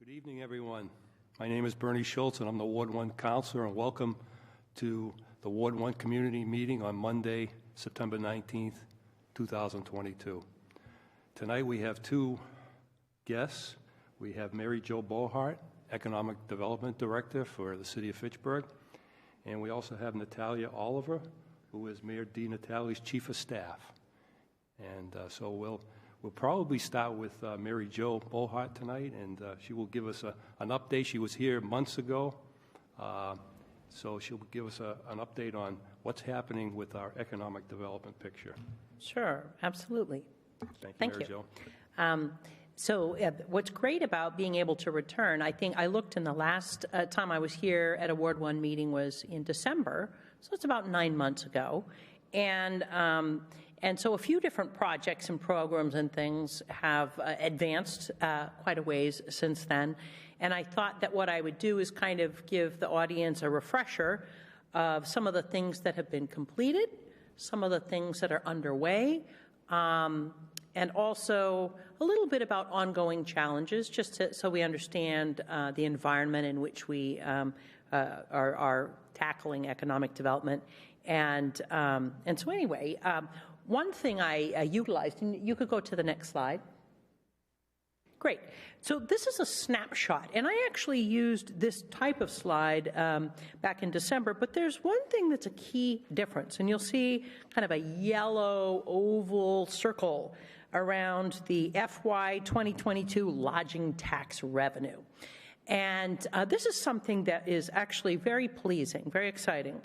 Good evening, everyone. My name is Bernie Schultz, and I'm the Ward 1 Counselor, and welcome to the Ward 1 Community Meeting on Monday, September 19th, 2022. Tonight we have two guests. We have Mary Jo Bohart, Economic Development Director for the City of Fitchburg, and we also have Natalia Oliver, who is Mayor DiNatale's Chief of Staff. And so we'll probably start with Mary Jo Bohart tonight, and she will give us an update. She was here months ago, so she'll give us an update on what's happening with our economic development picture. Sure, absolutely. Thank you, Mary Jo. So what's great about being able to return, I think I looked in the last time I was here at a Ward 1 meeting was in December, so it's about 9 months ago. And so a few different projects and programs and things have advanced quite a ways since then. And I thought that what I would do is kind of give the audience a refresher of some of the things that have been completed, some of the things that are underway, and also a little bit about ongoing challenges, just so we understand the environment in which we are tackling economic development. And so anyway, one thing I utilized, and you could go to the next slide. Great. So this is a snapshot, and I actually used this type of slide back in December, but there's one thing that's a key difference, and you'll see kind of a yellow oval circle around the FY 2022 lodging tax revenue. And this is something that is actually very pleasing, very exciting.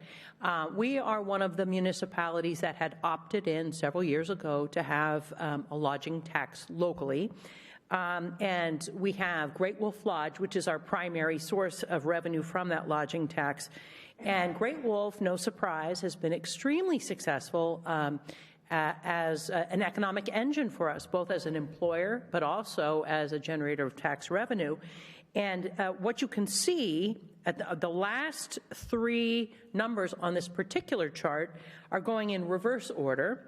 We are one of the municipalities that had opted in several years ago to have a lodging tax locally. And we have Great Wolf Lodge, which is our primary source of revenue from that lodging tax. And Great Wolf, no surprise, has been extremely successful as an economic engine for us, both as an employer, but also as a generator of tax revenue. And what you can see at the last three numbers on this particular chart are going in reverse order.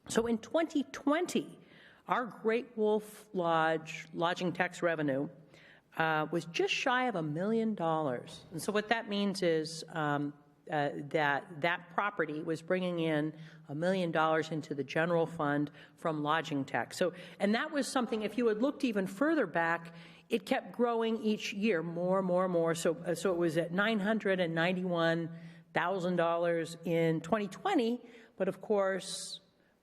So in 2020, our Great Wolf Lodge lodging tax revenue was just shy of $1 million. And so what that means is that property was bringing in $1 million into the general fund from lodging tax. So, and that was something, if you had looked even further back, it kept growing each year, more. So it was at $991,000 in 2020. But of course,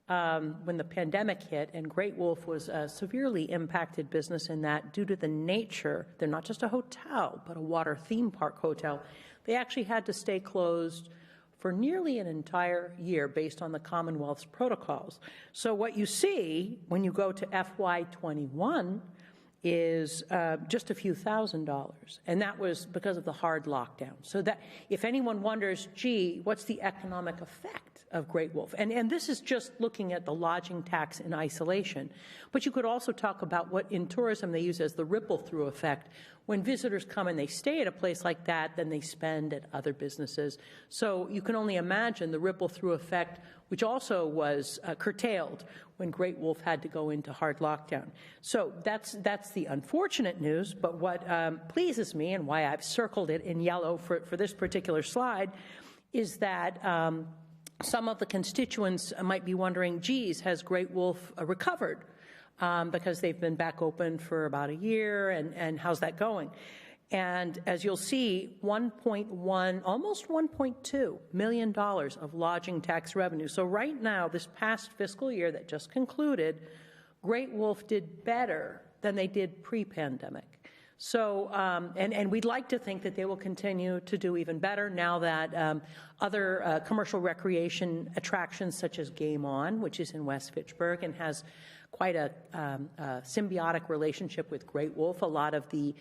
when the pandemic hit, and Great Wolf was a severely impacted business in that due to the nature, they're not just a hotel, but a water theme park hotel, they actually had to stay closed for nearly an entire year based on the Commonwealth's protocols. So what you see when you go to FY21 is just a few $1,000s, and that was because of the hard lockdown. So that if anyone wonders, gee, what's the economic effect of Great Wolf? And this is just looking at the lodging tax in isolation, but you could also talk about what in tourism they use as the ripple-through effect. When visitors come and they stay at a place like that, then they spend at other businesses. So you can only imagine the ripple-through effect, which also was curtailed when Great Wolf had to go into hard lockdown. So that's the unfortunate news, but what pleases me and why I've circled it in yellow for this particular slide is that some of the constituents might be wondering, geez, has Great Wolf recovered? Because they've been back open for about a year, and how's that going? And as you'll see, 1.1, almost $1.2 million of lodging tax revenue. So right now, this past fiscal year that just concluded, Great Wolf did better than they did pre-pandemic. So, and we'd like to think that they will continue to do even better now that other commercial recreation attractions such as Game On, which is in West Fitchburg and has quite a symbiotic relationship with Great Wolf. A lot of the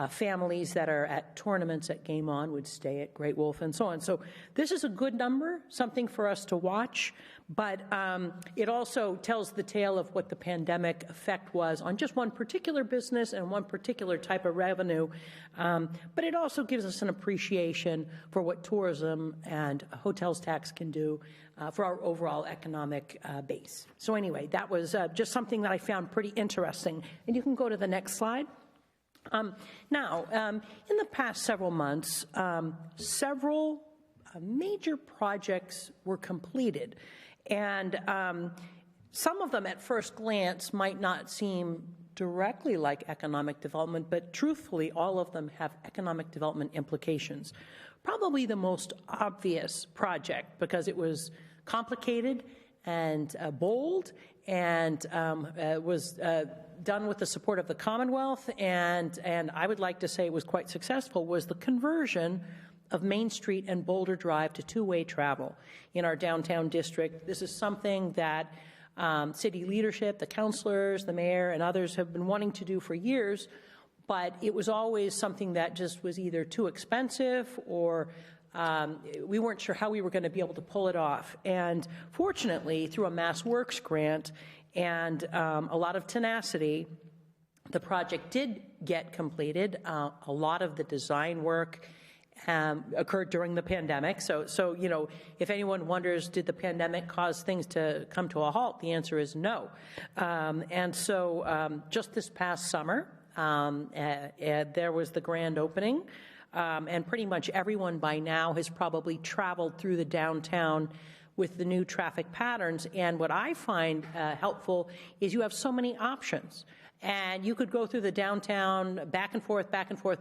families that are at tournaments at Game On would stay at Great Wolf and so on. So this is a good number, something for us to watch, but it also tells the tale of what the pandemic effect was on just one particular business and one particular type of revenue. But it also gives us an appreciation for what tourism and hotels tax can do for our overall economic base. So anyway, that was just something that I found pretty interesting. And you can go to the next slide. In the past several months, several major projects were completed, and some of them at first glance might not seem directly like economic development, but truthfully, all of them have economic development implications. Probably the most obvious project, because it was complicated and bold, and was done with the support of the Commonwealth, and I would like to say it was quite successful, was the conversion of Main Street and Boulder Drive to two-way travel in our downtown district. This is something that city leadership, the councilors, the mayor, and others have been wanting to do for years, but it was always something that just was either too expensive or we weren't sure how we were going to be able to pull it off. And fortunately, through a Mass Works grant and a lot of tenacity, the project did get completed. A lot of the design work occurred during the pandemic. So, you know, if anyone wonders, did the pandemic cause things to come to a halt? The answer is no. And so just this past summer, there was the grand opening, and pretty much everyone by now has probably traveled through the downtown with the new traffic patterns. And what I find helpful is you have so many options. And you could go through the downtown back and forth,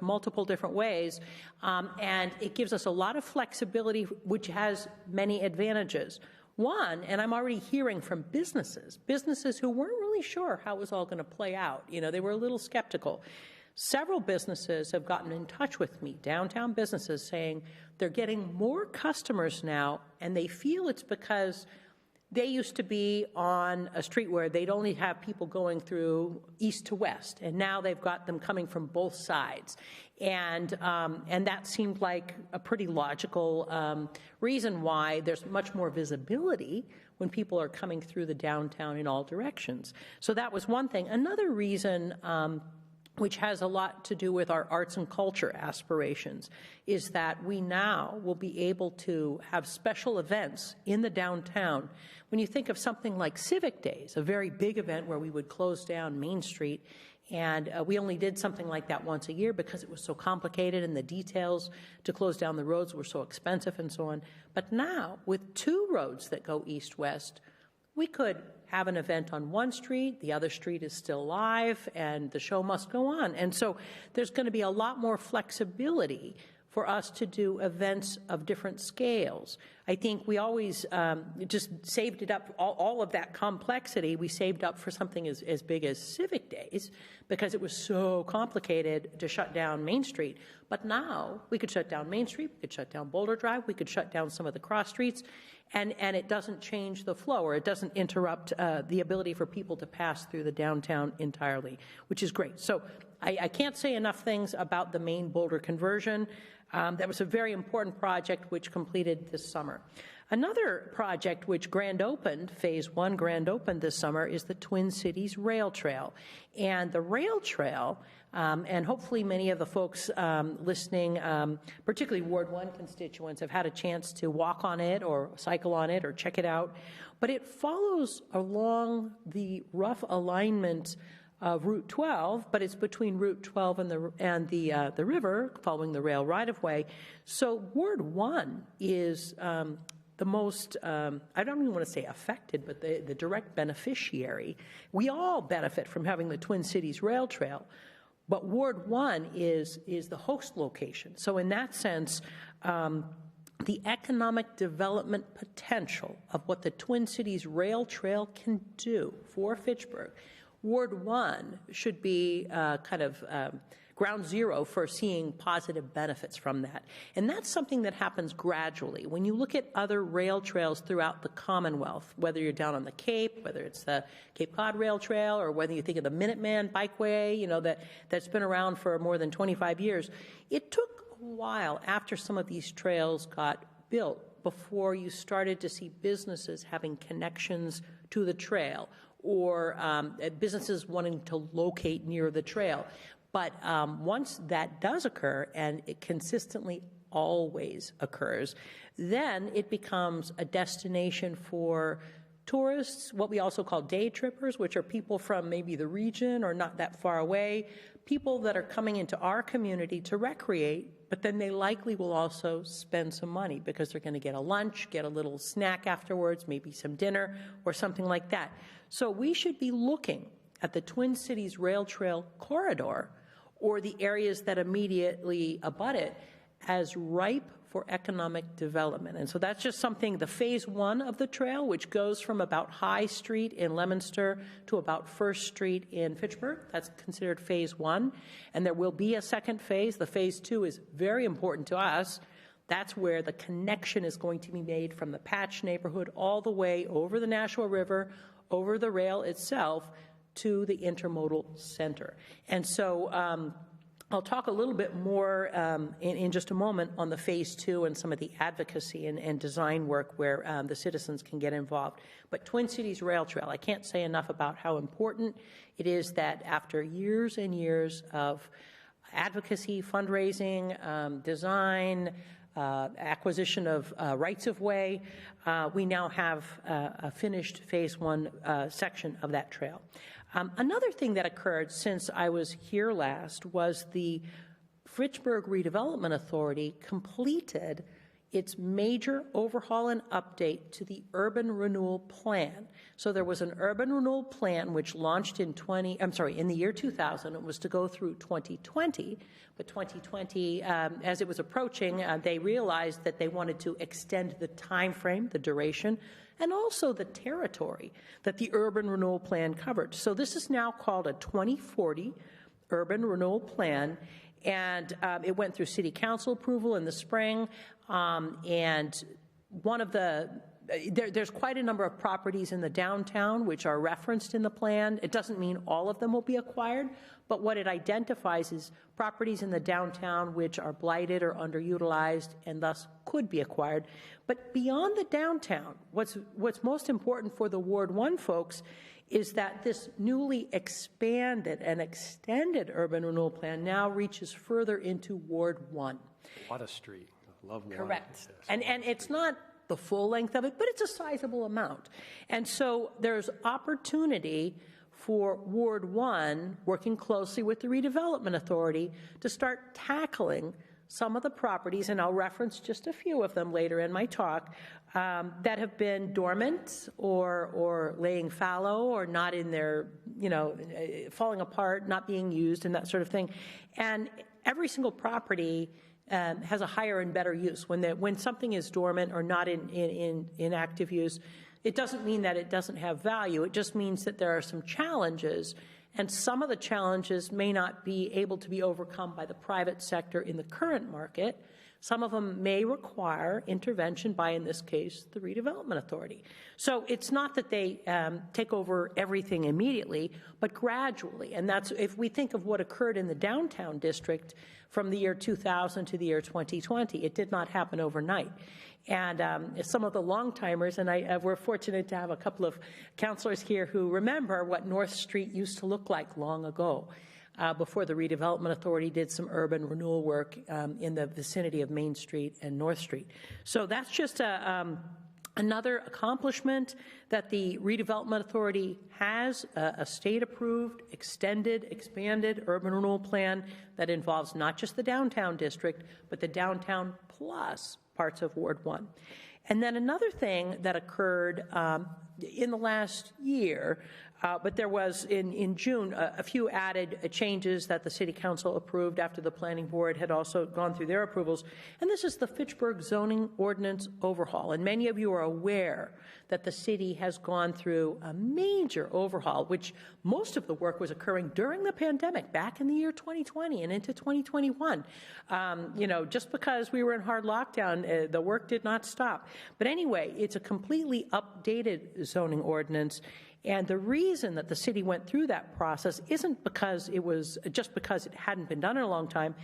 multiple different ways. And it gives us a lot of flexibility, which has many advantages. One, and I'm already hearing from businesses who weren't really sure how it was all going to play out. You know, they were a little skeptical. Several businesses have gotten in touch with me, downtown businesses, saying they're getting more customers now, and they feel it's because they used to be on a street where they'd only have people going through east to west, and now they've got them coming from both sides. And that seemed like a pretty logical reason why there's much more visibility when people are coming through the downtown in all directions. So that was one thing. Another reason, which has a lot to do with our arts and culture aspirations, is that we now will be able to have special events in the downtown. When you think of something like Civic Days, a very big event where we would close down Main Street, and we only did something like that once a year because it was so complicated and the details to close down the roads were so expensive and so on. But now, with two roads that go east-west, we could have an event on one street, the other street is still live, and the show must go on. And so there's going to be a lot more flexibility for us to do events of different scales. I think we always just saved it up, all of that complexity, we saved up for something as big as Civic Days because it was so complicated to shut down Main Street. But now we could shut down Main Street, we could shut down Boulder Drive, we could shut down some of the cross streets, and it doesn't change the flow, or it doesn't interrupt the ability for people to pass through the downtown entirely, which is great. So I can't say enough things about the main Boulder conversion. That was a very important project which completed this summer. Another project which grand opened, Phase 1 grand opened this summer, is the Twin Cities Rail Trail. And the rail trail, and hopefully many of the folks listening, particularly Ward 1 constituents, have had a chance to walk on it or cycle on it or check it out. But it follows along the rough alignment of Route 12, but it's between Route 12 and the river, following the rail right-of-way. So Ward 1 is the most, I don't even want to say affected, but the direct beneficiary. We all benefit from having the Twin Cities Rail Trail, but Ward 1 is the host location. So in that sense, the economic development potential of what the Twin Cities Rail Trail can do for Fitchburg, Ward 1 should be kind of ground zero for seeing positive benefits from that. And that's something that happens gradually. When you look at other rail trails throughout the Commonwealth, whether you're down on the Cape, whether it's the Cape Cod Rail Trail, or whether you think of the Minuteman Bikeway, you know, that's been around for more than 25 years, it took a while after some of these trails got built before you started to see businesses having connections to the trail, or businesses wanting to locate near the trail. But once that does occur, and it consistently always occurs, then it becomes a destination for tourists, what we also call day trippers, which are people from maybe the region or not that far away, people that are coming into our community to recreate, but then they likely will also spend some money because they're going to get a lunch, get a little snack afterwards, maybe some dinner or something like that. So we should be looking at the Twin Cities Rail Trail corridor or the areas that immediately abut it as ripe for economic development. And so that's just something, the phase one of the trail, which goes from about High Street in Leominster to about First Street in Fitchburg. That's considered phase one. And there will be a second phase. The phase two is very important to us. That's where the connection is going to be made from the Patch neighborhood all the way over the Nashua River, over the rail itself to the intermodal center. And so I'll talk a little bit more in just a moment on the phase two and some of the advocacy and design work where the citizens can get involved. But Twin Cities Rail Trail, I can't say enough about how important it is that after years and years of advocacy, fundraising, design, acquisition of rights-of-way, we now have a finished phase one section of that trail. Another thing that occurred since I was here last was the Fitchburg Redevelopment Authority completed its major overhaul and update to the Urban Renewal Plan. So there was an Urban Renewal Plan which launched in the year 2000. It was to go through 2020, but 2020, as it was approaching, they realized that they wanted to extend the time frame, the duration, and also the territory that the Urban Renewal Plan covered. So this is now called a 2040 Urban Renewal Plan, and it went through City Council approval in the spring, and one of the there's quite a number of properties in the downtown which are referenced in the plan. It doesn't mean all of them will be acquired, but what it identifies is properties in the downtown which are blighted or underutilized and thus could be acquired. But beyond the downtown, what's most important for the Ward 1 folks is that this newly expanded and extended urban renewal plan now reaches further into Ward 1. Water Street, love Water. Correct. And it's not the full length of it, but it's a sizable amount. And so there's opportunity for Ward 1, working closely with the Redevelopment Authority, to start tackling some of the properties, and I'll reference just a few of them later in my talk, that have been dormant or laying fallow or not in their, falling apart, not being used and that sort of thing. And every single property has a higher and better use. When something is dormant or not in active use, it doesn't mean that it doesn't have value. It just means that there are some challenges, and some of the challenges may not be able to be overcome by the private sector in the current market. Some of them may require intervention by, in this case, the Redevelopment Authority. So it's not that they take over everything immediately, but gradually. And that's, if we think of what occurred in the downtown district from the year 2000 to the year 2020, it did not happen overnight. And some of the long-timers, and we're fortunate to have a couple of counselors here who remember what North Street used to look like long ago, before the Redevelopment Authority did some urban renewal work in the vicinity of Main Street and North Street. So that's just another accomplishment that the Redevelopment Authority has, a state-approved, extended, expanded urban renewal plan that involves not just the downtown district, but the downtown plus parts of Ward 1. And then another thing that occurred in the last year, but there was in June a few added changes that the City Council approved after the Planning Board had also gone through their approvals. And this is the Fitchburg zoning ordinance overhaul. And many of you are aware that the city has gone through a major overhaul, which most of the work was occurring during the pandemic, back in the year 2020 and into 2021. Just because we were in hard lockdown, the work did not stop. But anyway, it's a completely updated zoning ordinance. And the reason that the city went through that process isn't because it was just because it hadn't been done in a long time,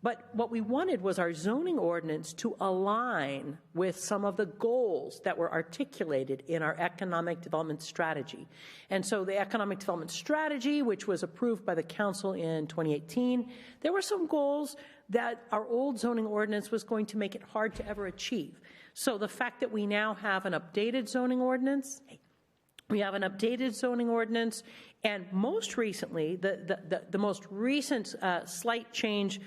but what we wanted was our zoning ordinance to align with some of the goals that were articulated in our economic development strategy. And so the economic development strategy, which was approved by the council in 2018, there were some goals that our old zoning ordinance was going to make it hard to ever achieve. So the fact that we now have an updated zoning ordinance, We have an updated zoning ordinance, and most recently, the most recent slight change,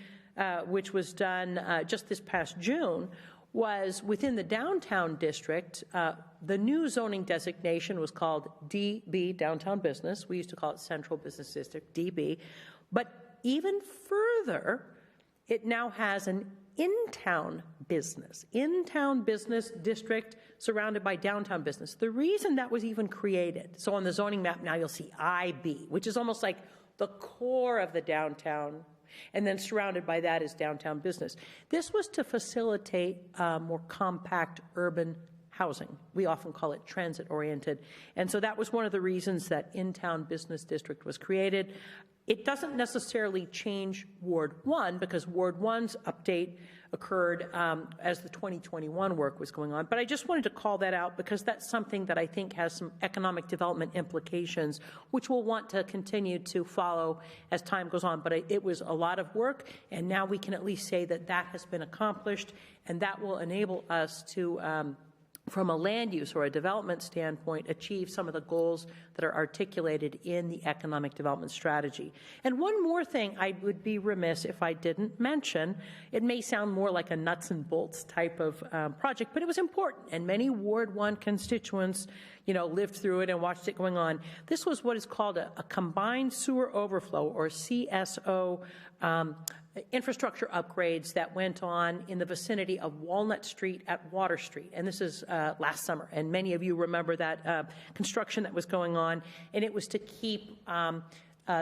which was done just this past June, was within the downtown district. The new zoning designation was called DB, Downtown Business. We used to call it Central Business District, DB. But even further, it now has an in-town business district surrounded by downtown business. The reason that was even created, so on the zoning map now you'll see IB, which is almost like the core of the downtown, and then surrounded by that is downtown business. This was to facilitate more compact urban housing. We often call it transit-oriented. And so that was one of the reasons that in-town business district was created. It doesn't necessarily change Ward 1 because Ward 1's update occurred as the 2021 work was going on. But I just wanted to call that out because that's something that I think has some economic development implications, which we'll want to continue to follow as time goes on. But it was a lot of work, and now we can at least say that that has been accomplished, and that will enable us to from a land use or a development standpoint, achieve some of the goals that are articulated in the economic development strategy. And one more thing I would be remiss if I didn't mention, it may sound more like a nuts and bolts type of project, but it was important, and many Ward 1 constituents, lived through it and watched it going on. This was what is called a combined sewer overflow, or CSO, infrastructure upgrades that went on in the vicinity of Walnut Street at Water Street. And this is last summer. And many of you remember that construction that was going on. And it was to keep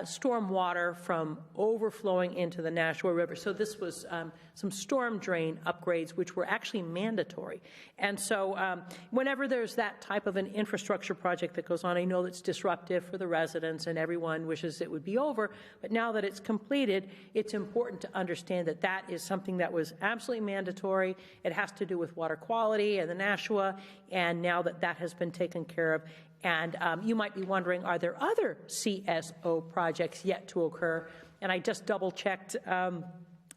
storm water from overflowing into the Nashua River. So this was some storm drain upgrades, which were actually mandatory. And so whenever there's that type of an infrastructure project that goes on, I know that's disruptive for the residents and everyone wishes it would be over. But now that it's completed, it's important to understand that that is something that was absolutely mandatory. It has to do with water quality and the Nashua. And now that that has been taken care of, and you might be wondering, are there other CSO projects yet to occur? And I just double-checked,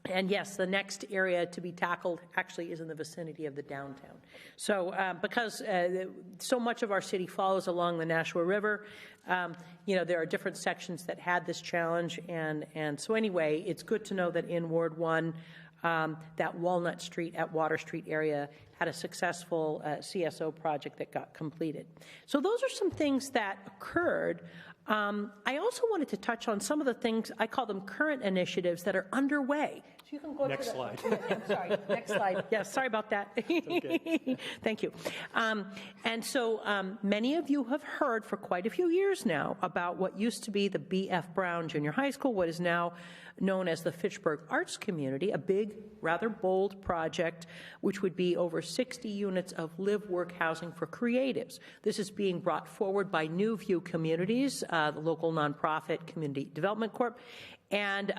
and yes, the next area to be tackled actually is in the vicinity of the downtown. So because so much of our city follows along the Nashua River, there are different sections that had this challenge. And so anyway, it's good to know that in Ward 1, that Walnut Street at Water Street area had a successful CSO project that got completed. So those are some things that occurred. I also wanted to touch on some of the things, I call them current initiatives that are underway. So you can go Next to slide. I'm sorry, next slide. Yes, sorry about that. Okay. Thank you. And so many of you have heard for quite a few years now about what used to be the B.F. Brown Junior High School, what is now known as the Fitchburg Arts Community, a big, rather bold project, which would be over 60 units of live-work housing for creatives. This is being brought forward by New View Communities, the local nonprofit Community Development Corp. And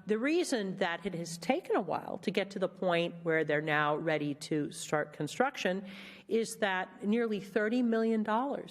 the reason that it has taken a while to get to the point where they're now ready to start construction is that nearly $30 million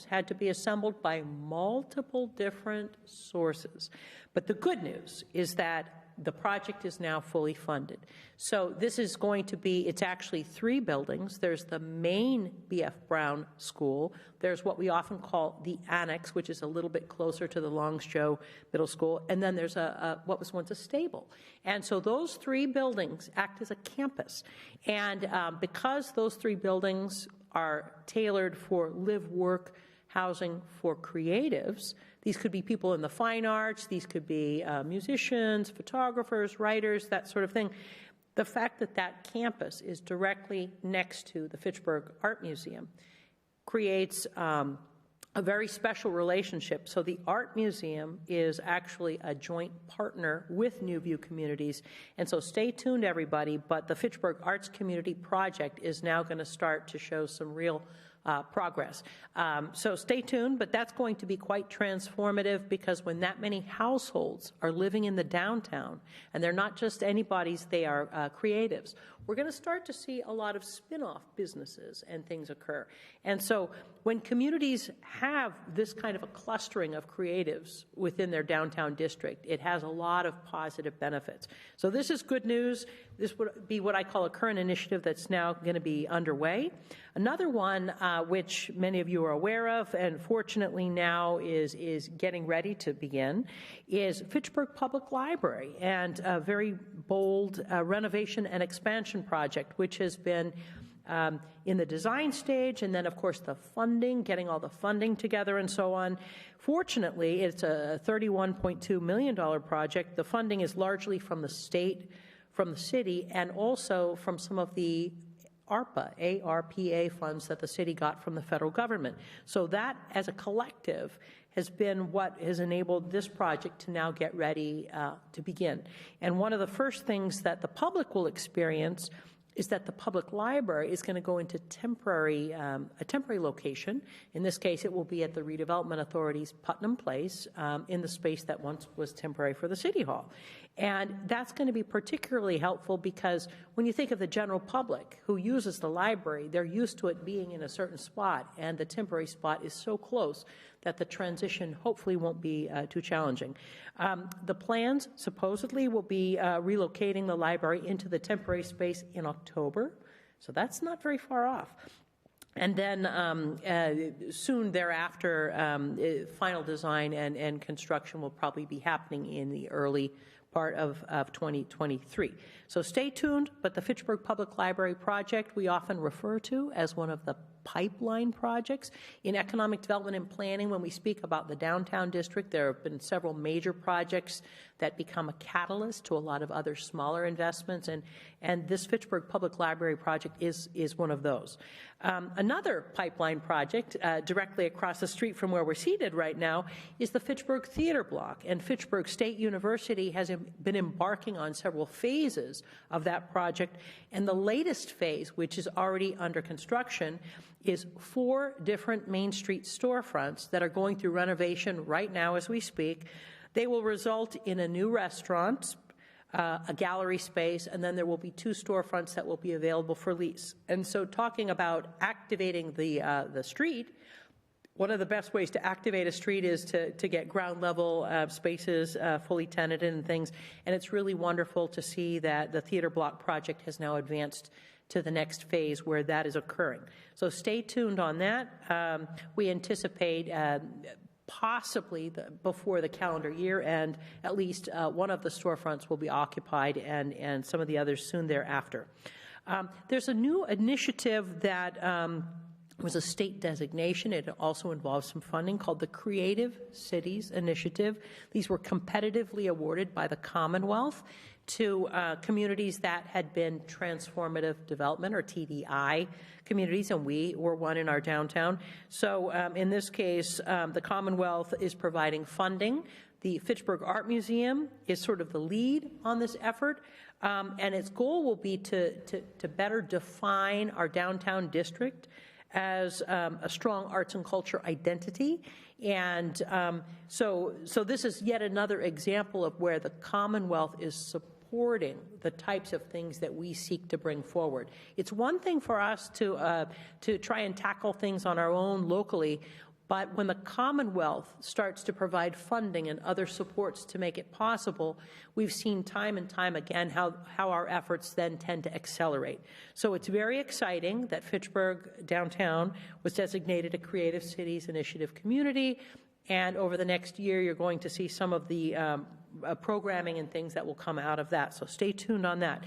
had to be assembled by multiple different sources. But the good news is that the project is now fully funded. So this is going to be, it's actually 3 buildings. There's the main B.F. Brown School. There's what we often call the annex, which is a little bit closer to the Longs Joe Middle School. And then there's what was once a stable. And so those 3 buildings act as a campus. And because those 3 buildings are tailored for live-work housing for creatives, these could be people in the fine arts, these could be musicians, photographers, writers, that sort of thing. The fact that that campus is directly next to the Fitchburg Art Museum creates a very special relationship. So the Art Museum is actually a joint partner with New View Communities. And so stay tuned, everybody, but the Fitchburg Arts Community Project is now going to start to show some real progress. So stay tuned, but that's going to be quite transformative because when that many households are living in the downtown, and they're not just anybody's, they are creatives, we're going to start to see a lot of spin-off businesses and things occur. And so when communities have this kind of a clustering of creatives within their downtown district, it has a lot of positive benefits. So this is good news. This would be what I call a current initiative that's now going to be underway. Another one, which many of you are aware of, and fortunately now is getting ready to begin, is Fitchburg Public Library, and a very bold renovation and expansion project, which has been in the design stage, and then, of course, the funding, getting all the funding together and so on. Fortunately, it's a $31.2 million project. The funding is largely from the state, from the city, and also from some of the ARPA funds that the city got from the federal government. So that, as a collective, has been what has enabled this project to now get ready to begin. And one of the first things that the public will experience is that the public library is going to go into a temporary location. In this case, it will be at the Redevelopment Authority's Putnam Place, in the space that once was temporary for the City Hall. And that's going to be particularly helpful because when you think of the general public who uses the library, they're used to it being in a certain spot, and the temporary spot is so close that the transition hopefully won't be too challenging. The plans supposedly will be relocating the library into the temporary space in October, so that's not very far off. And then soon thereafter, final design and construction will probably be happening in the early part of 2023. So stay tuned, but the Fitchburg Public Library project we often refer to as one of the pipeline projects. In economic development and planning, when we speak about the downtown district, there have been several major projects that become a catalyst to a lot of other smaller investments, and this Fitchburg Public Library project is one of those. Another pipeline project directly across the street from where we're seated right now is the Fitchburg Theater Block, and Fitchburg State University has been embarking on several phases of that project, and the latest phase, which is already under construction, is 4 different Main Street storefronts that are going through renovation right now as we speak. They will result in a new restaurant, a gallery space, and then there will be 2 storefronts that will be available for lease. And so talking about activating the street, one of the best ways to activate a street is to get ground level spaces fully tenanted and things. And it's really wonderful to see that the Theater Block project has now advanced to the next phase where that is occurring. So stay tuned on that. We anticipate possibly before the calendar year, and at least one of the storefronts will be occupied, and some of the others soon thereafter. There's a new initiative that was a state designation. It also involves some funding called the Creative Cities Initiative. These were competitively awarded by the Commonwealth to communities that had been transformative development, or TDI communities, and we were one in our downtown. So in this case, the Commonwealth is providing funding. The Fitchburg Art Museum is sort of the lead on this effort, and its goal will be to better define our downtown district as a strong arts and culture identity. And so this is yet another example of where the Commonwealth is supporting the types of things that we seek to bring forward. It's one thing for us to try and tackle things on our own locally, but when the Commonwealth starts to provide funding and other supports to make it possible, we've seen time and time again how our efforts then tend to accelerate. So it's very exciting that Fitchburg downtown was designated a Creative Cities Initiative community, and over the next year you're going to see some of the programming and things that will come out of that. So stay tuned on that.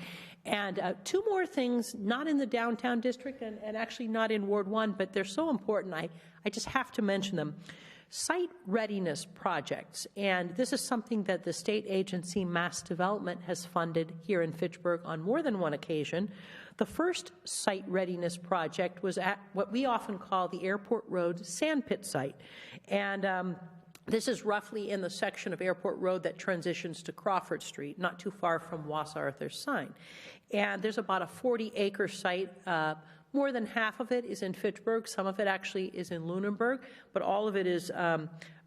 And 2 more things, not in the downtown district and actually not in Ward 1, but they're so important I just have to mention them. Site readiness projects, and this is something that the state agency Mass Development has funded here in Fitchburg on more than one occasion. The first site readiness project was at what we often call the Airport Road Sandpit site, and this is roughly in the section of Airport Road that transitions to Crawford Street, not too far from Wass Arthur's sign. And there's about a 40-acre site. More than half of it is in Fitchburg. Some of it actually is in Lunenburg, but all of it is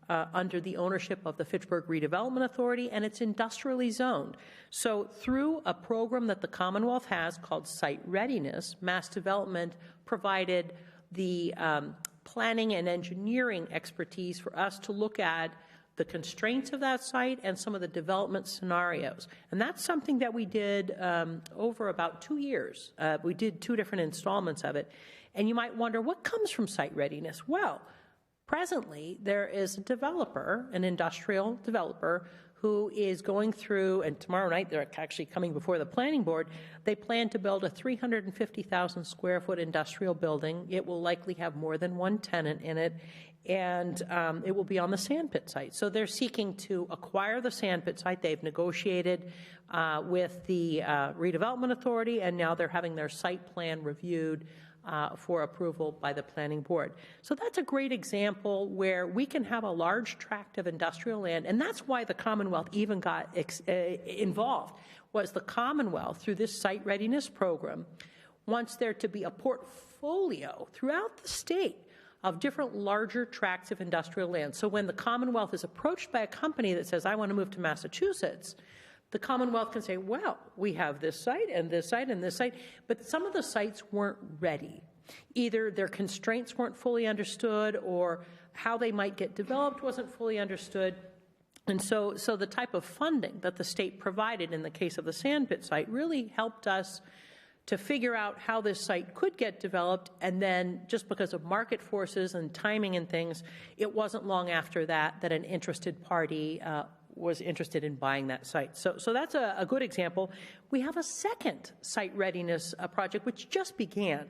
under the ownership of the Fitchburg Redevelopment Authority, and it's industrially zoned. So through a program that the Commonwealth has called Site Readiness, Mass Development provided the planning and engineering expertise for us to look at the constraints of that site and some of the development scenarios. And that's something that we did over about 2 years. We did 2 different installments of it. And you might wonder, what comes from site readiness? Well, presently, there is a developer, an industrial developer, who is going through, and tomorrow night they're actually coming before the planning board. They plan to build a 350,000 square foot industrial building. It will likely have more than one tenant in it, and it will be on the sandpit site. So they're seeking to acquire the sandpit site. They've negotiated with the redevelopment authority, and now they're having their site plan reviewed for approval by the planning board. So that's a great example where we can have a large tract of industrial land, and that's why the Commonwealth even got involved, was the Commonwealth, through this site readiness program, wants there to be a portfolio throughout the state of different larger tracts of industrial land. So when the Commonwealth is approached by a company that says, I want to move to Massachusetts, the Commonwealth can say, well, we have this site and this site and this site, but some of the sites weren't ready. Either their constraints weren't fully understood or how they might get developed wasn't fully understood. And so the type of funding that the state provided in the case of the sandpit site really helped us to figure out how this site could get developed, and then just because of market forces and timing and things, it wasn't long after that an interested party was interested in buying that site. So that's a good example. We have a second site readiness project which just began,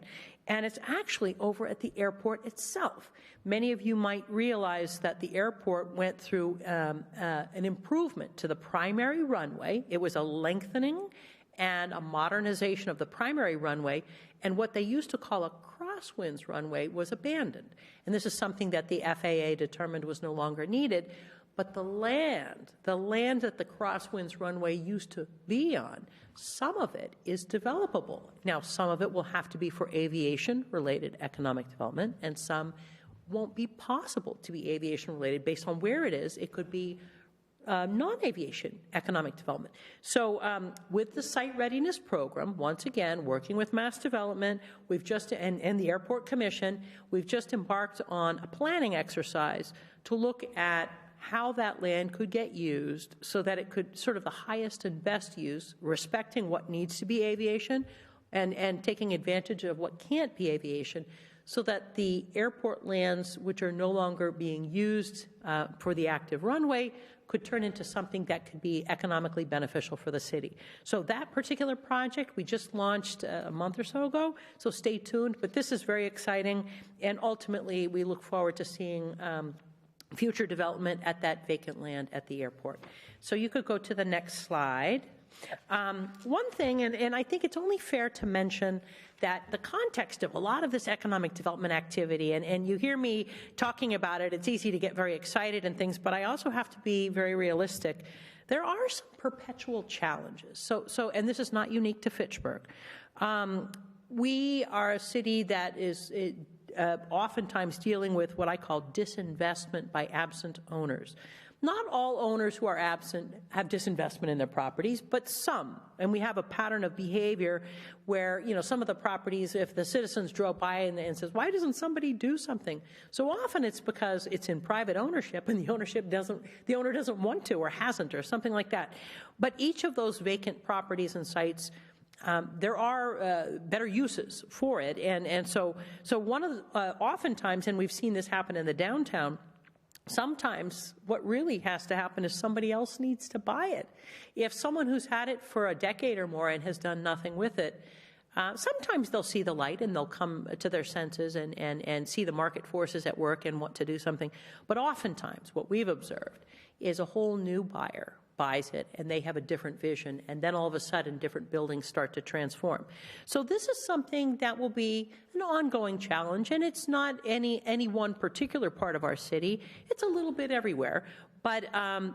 and it's actually over at the airport itself. Many of you might realize that the airport went through an improvement to the primary runway. It was a lengthening and a modernization of the primary runway, and what they used to call a crosswinds runway was abandoned. And this is something that the FAA determined was no longer needed. But the land that the crosswinds runway used to be on, some of it is developable. Now, some of it will have to be for aviation-related economic development, and some won't be possible to be aviation-related based on where it is. It could be non-aviation economic development. So with the site readiness program, once again, working with Mass Development, we've just, and the Airport Commission, we've just embarked on a planning exercise to look at how that land could get used so that it could sort of the highest and best use, respecting what needs to be aviation and taking advantage of what can't be aviation, so that the airport lands which are no longer being used for the active runway could turn into something that could be economically beneficial for the city. So that particular project we just launched a month or so ago, so stay tuned. But this is very exciting, and ultimately we look forward to seeing future development at that vacant land at the airport. So you could go to the next slide. One thing, and I think it's only fair to mention that the context of a lot of this economic development activity, and you hear me talking about it, it's easy to get very excited and things, but I also have to be very realistic. There are some perpetual challenges. So and this is not unique to Fitchburg. We are a city that is oftentimes dealing with what I call disinvestment by absent owners. Not all owners who are absent have disinvestment in their properties, but some. And we have a pattern of behavior where, you know, some of the properties, if the citizens drove by and says, why doesn't somebody do something? So often it's because it's in private ownership and the owner doesn't want to or hasn't or something like that. But each of those vacant properties and sites, there are better uses for it. And so one of the, oftentimes, and we've seen this happen in the downtown, sometimes what really has to happen is somebody else needs to buy it. If someone who's had it for a decade or more and has done nothing with it, sometimes they'll see the light and they'll come to their senses and see the market forces at work and want to do something. But oftentimes what we've observed is a whole new buyer buys it and they have a different vision, and then all of a sudden different buildings start to transform. So this is something that will be an ongoing challenge, and it's not any one particular part of our city. It's a little bit everywhere. But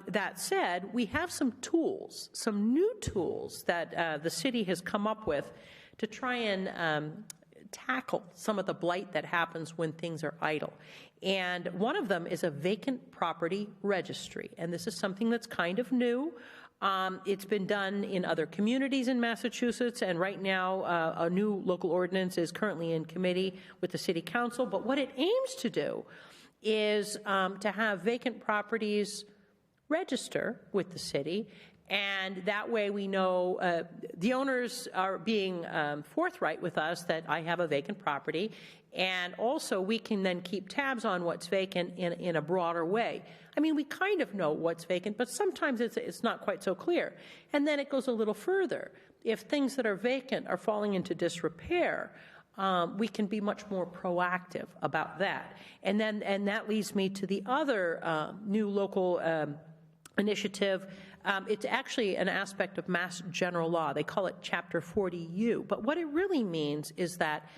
that said, we have some tools, some new tools that the city has come up with to try and tackle some of the blight that happens when things are idle. And one of them is a vacant property registry. And this is something that's kind of new. It's been done in other communities in Massachusetts, and right now a new local ordinance is currently in committee with the City Council. But what it aims to do is to have vacant properties register with the city, and that way we know the owners are being forthright with us that I have a vacant property, and also we can then keep tabs on what's vacant in a broader way. I mean, we kind of know what's vacant, but sometimes it's not quite so clear. And then it goes a little further. If things that are vacant are falling into disrepair, we can be much more proactive about that. And that leads me to the other new local initiative. It's actually an aspect of Mass General Law. They call it Chapter 40U. But what it really means is that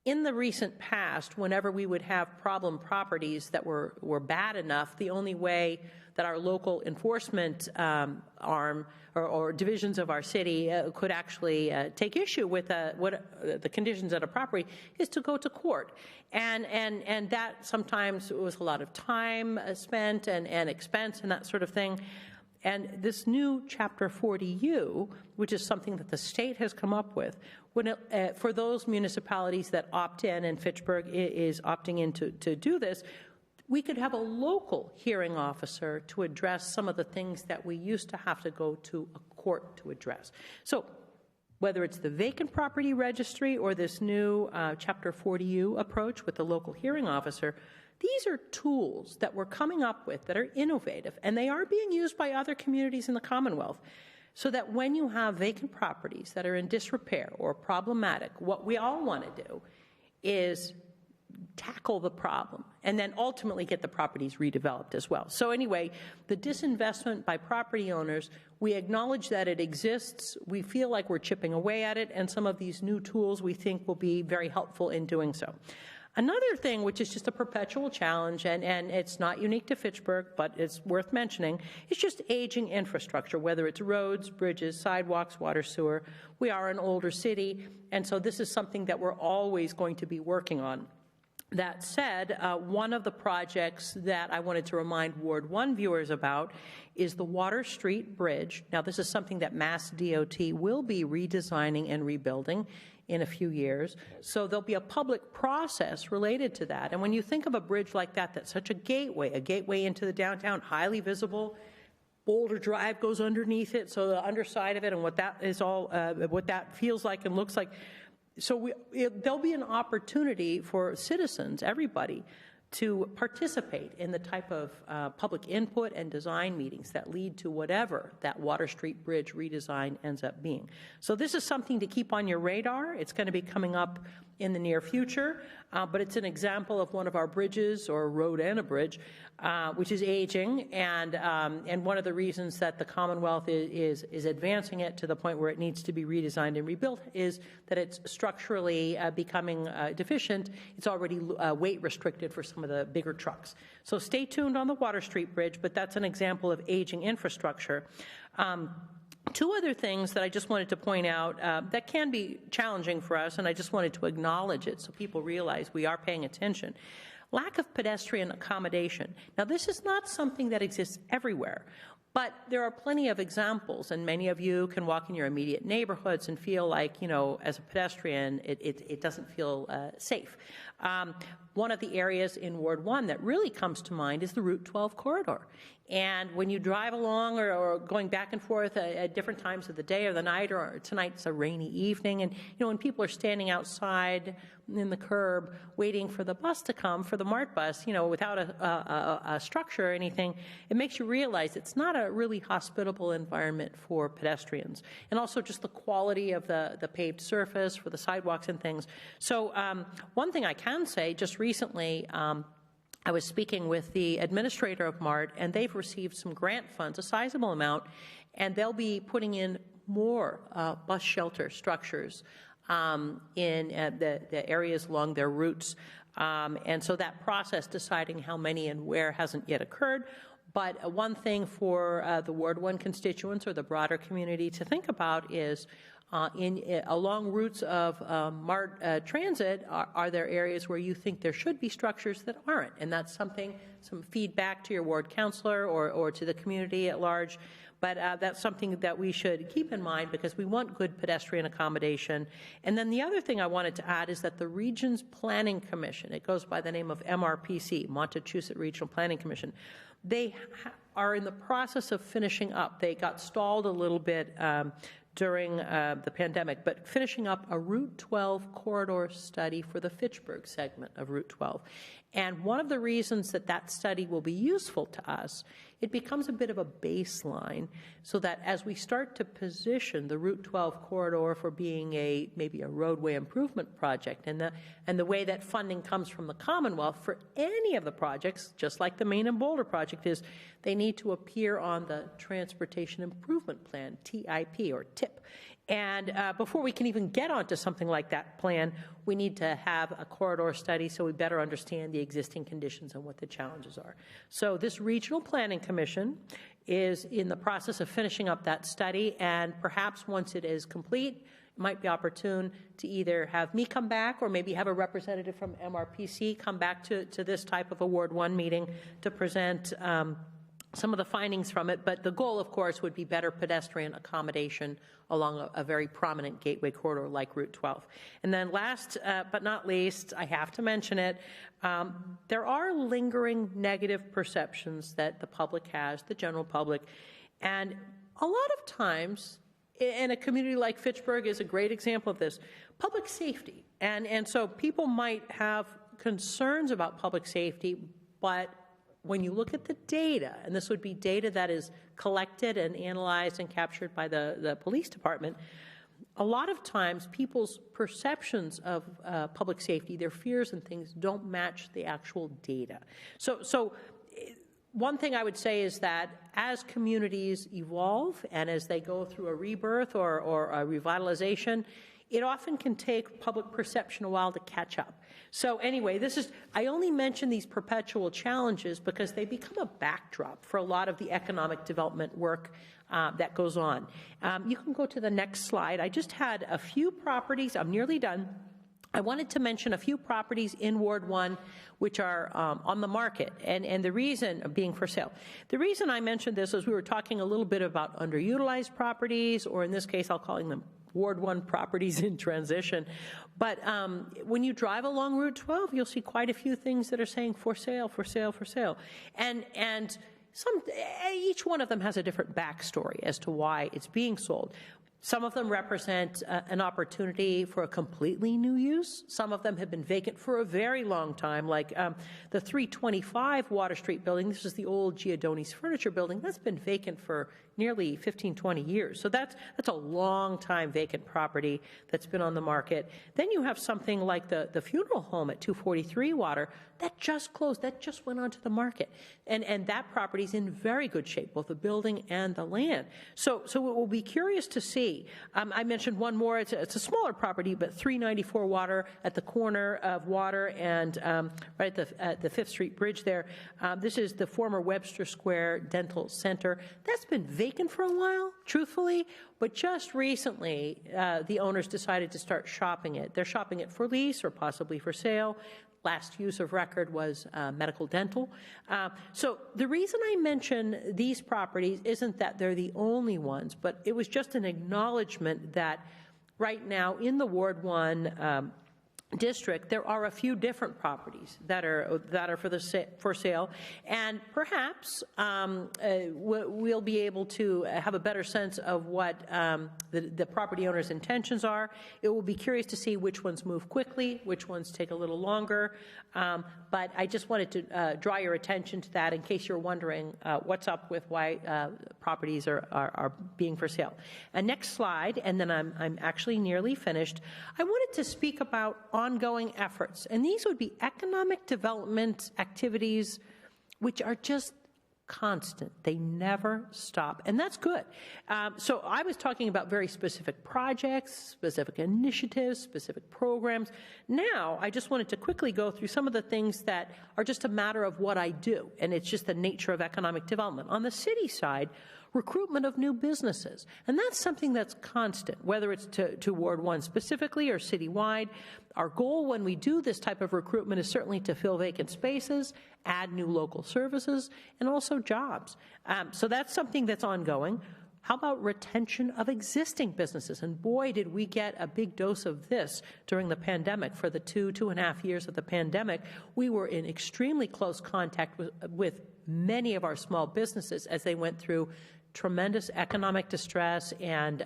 in the recent past, whenever we would have problem properties that were bad enough, the only way that our local enforcement arm or divisions of our city could actually take issue with the conditions at a property is to go to court. And that sometimes was a lot of time spent and expense and that sort of thing. And this new Chapter 40U, which is something that the state has come up with, for those municipalities that opt in, and Fitchburg is opting in to do this, we could have a local hearing officer to address some of the things that we used to have to go to a court to address. So whether it's the vacant property registry or this new Chapter 40U approach with the local hearing officer, these are tools that we're coming up with that are innovative, and they are being used by other communities in the Commonwealth, so that when you have vacant properties that are in disrepair or problematic, what we all want to do is tackle the problem and then ultimately get the properties redeveloped as well. So anyway, the disinvestment by property owners, we acknowledge that it exists. We feel like we're chipping away at it, and some of these new tools we think will be very helpful in doing so. Another thing, which is just a perpetual challenge, and it's not unique to Fitchburg, but it's worth mentioning, is just aging infrastructure, whether it's roads, bridges, sidewalks, water, sewer. We are an older city, and so this is something that we're always going to be working on. That said, one of the projects that I wanted to remind Ward 1 viewers about is the Water Street Bridge. Now, this is something that Mass DOT will be redesigning and rebuilding in a few years. So there'll be a public process related to that. And when you think of a bridge like that, that's such a gateway into the downtown, highly visible. Boulder Drive goes underneath it, so the underside of it and what that is all, what that feels like and looks like. So there'll be an opportunity for citizens, everybody, to participate in the type of public input and design meetings that lead to whatever that Water Street Bridge redesign ends up being. So this is something to keep on your radar. It's going to be coming up in the near future, but it's an example of one of our bridges, or a road and a bridge, which is aging, and one of the reasons that the Commonwealth is advancing it to the point where it needs to be redesigned and rebuilt is that it's structurally becoming deficient. It's already weight restricted for some of the bigger trucks. So stay tuned on the Water Street Bridge, but that's an example of aging infrastructure. Two other things that I just wanted to point out that can be challenging for us, and I just wanted to acknowledge it so people realize we are paying attention. Lack of pedestrian accommodation. Now, this is not something that exists everywhere, but there are plenty of examples, and many of you can walk in your immediate neighborhoods and feel like, as a pedestrian, it doesn't feel safe. One of the areas in Ward 1 that really comes to mind is the Route 12 corridor. And when you drive along or going back and forth at different times of the day or the night, or tonight's a rainy evening, and when people are standing outside in the curb waiting for the bus to come, for the MART bus, without a structure or anything, it makes you realize it's not a really hospitable environment for pedestrians. And also just the quality of the paved surface for the sidewalks and things. So one thing I can say, just recently, I was speaking with the administrator of MART, and they've received some grant funds, a sizable amount, and they'll be putting in more bus shelter structures in the areas along their routes. And so that process, deciding how many and where, hasn't yet occurred. But one thing for the Ward 1 constituents or the broader community to think about is along routes of MART transit, are there areas where you think there should be structures that aren't? And that's something, some feedback to your ward councilor or to the community at large. But that's something that we should keep in mind because we want good pedestrian accommodation. And then the other thing I wanted to add is that the Region's Planning Commission, it goes by the name of MRPC, Montechusett Regional Planning Commission, they are in the process of finishing up. They got stalled a little bit during the pandemic, but finishing up a Route 12 corridor study for the Fitchburg segment of Route 12. And one of the reasons that that study will be useful to us, it becomes a bit of a baseline so that as we start to position the Route 12 corridor for being maybe a roadway improvement project, and the way that funding comes from the Commonwealth for any of the projects, just like the Maine and Boulder project, is they need to appear on the Transportation Improvement Plan, TIP or TIP. And before we can even get onto something like that plan, we need to have a corridor study so we better understand the existing conditions and what the challenges are. So this Regional Planning Commission is in the process of finishing up that study, and perhaps once it is complete, it might be opportune to either have me come back or maybe have a representative from MRPC come back to this type of a Ward 1 meeting to present some of the findings from it, but the goal, of course, would be better pedestrian accommodation along a very prominent gateway corridor like Route 12. And then last but not least, I have to mention it, there are lingering negative perceptions that the public has, the general public, and a lot of times, in a community like Fitchburg is a great example of this, public safety. And so people might have concerns about public safety, but when you look at the data, and this would be data that is collected and analyzed and captured by the police department, a lot of times people's perceptions of public safety, their fears and things, don't match the actual data. So one thing I would say is that as communities evolve and as they go through a rebirth or a revitalization, it often can take public perception a while to catch up. So anyway, I only mention these perpetual challenges because they become a backdrop for a lot of the economic development work that goes on. You can go to the next slide. I just had a few properties. I'm nearly done. I wanted to mention a few properties in Ward 1 which are on the market, and the reason being for sale. The reason I mentioned this is we were talking a little bit about underutilized properties, or in this case, I'll call them Ward 1 properties in transition. But when you drive along Route 12, you'll see quite a few things that are saying for sale, for sale, for sale. And each one of them has a different backstory as to why it's being sold. Some of them represent an opportunity for a completely new use. Some of them have been vacant for a very long time, like the 325 Water Street building. This is the old Giordoni's Furniture building. That's been vacant for nearly 15, 20 years. So that's a long time vacant property that's been on the market. Then you have something like the funeral home at 243 Water. That just closed. That just went onto the market. And that property is in very good shape, both the building and the land. So it will be curious to see. I mentioned one more. It's a smaller property, but 394 Water at the corner of Water and right at the 5th Street Bridge there. This is the former Webster Square Dental Center. That's been vacant for a while, truthfully, but just recently the owners decided to start shopping it. They're shopping it for lease or possibly for sale. Last use of record was medical dental. So the reason I mention these properties isn't that they're the only ones, but it was just an acknowledgement that right now in the Ward 1 district, there are a few different properties that are for sale, and perhaps we'll be able to have a better sense of what the property owner's intentions are. It will be curious to see which ones move quickly, which ones take a little longer, but I just wanted to draw your attention to that in case you're wondering what's up with why properties are being for sale. Next slide, and then I'm actually nearly finished. I wanted to speak about ongoing efforts, and these would be economic development activities which are just constant. They never stop, and that's good. So I was talking about very specific projects, specific initiatives, specific programs. Now, I just wanted to quickly go through some of the things that are just a matter of what I do, and it's just the nature of economic development. On the city side, recruitment of new businesses. And that's something that's constant, whether it's to Ward 1 specifically or citywide. Our goal when we do this type of recruitment is certainly to fill vacant spaces, add new local services, and also jobs. So that's something that's ongoing. How about retention of existing businesses? And boy, did we get a big dose of this during the pandemic. For the 2.5 years of the pandemic, we were in extremely close contact with many of our small businesses as they went through tremendous economic distress, and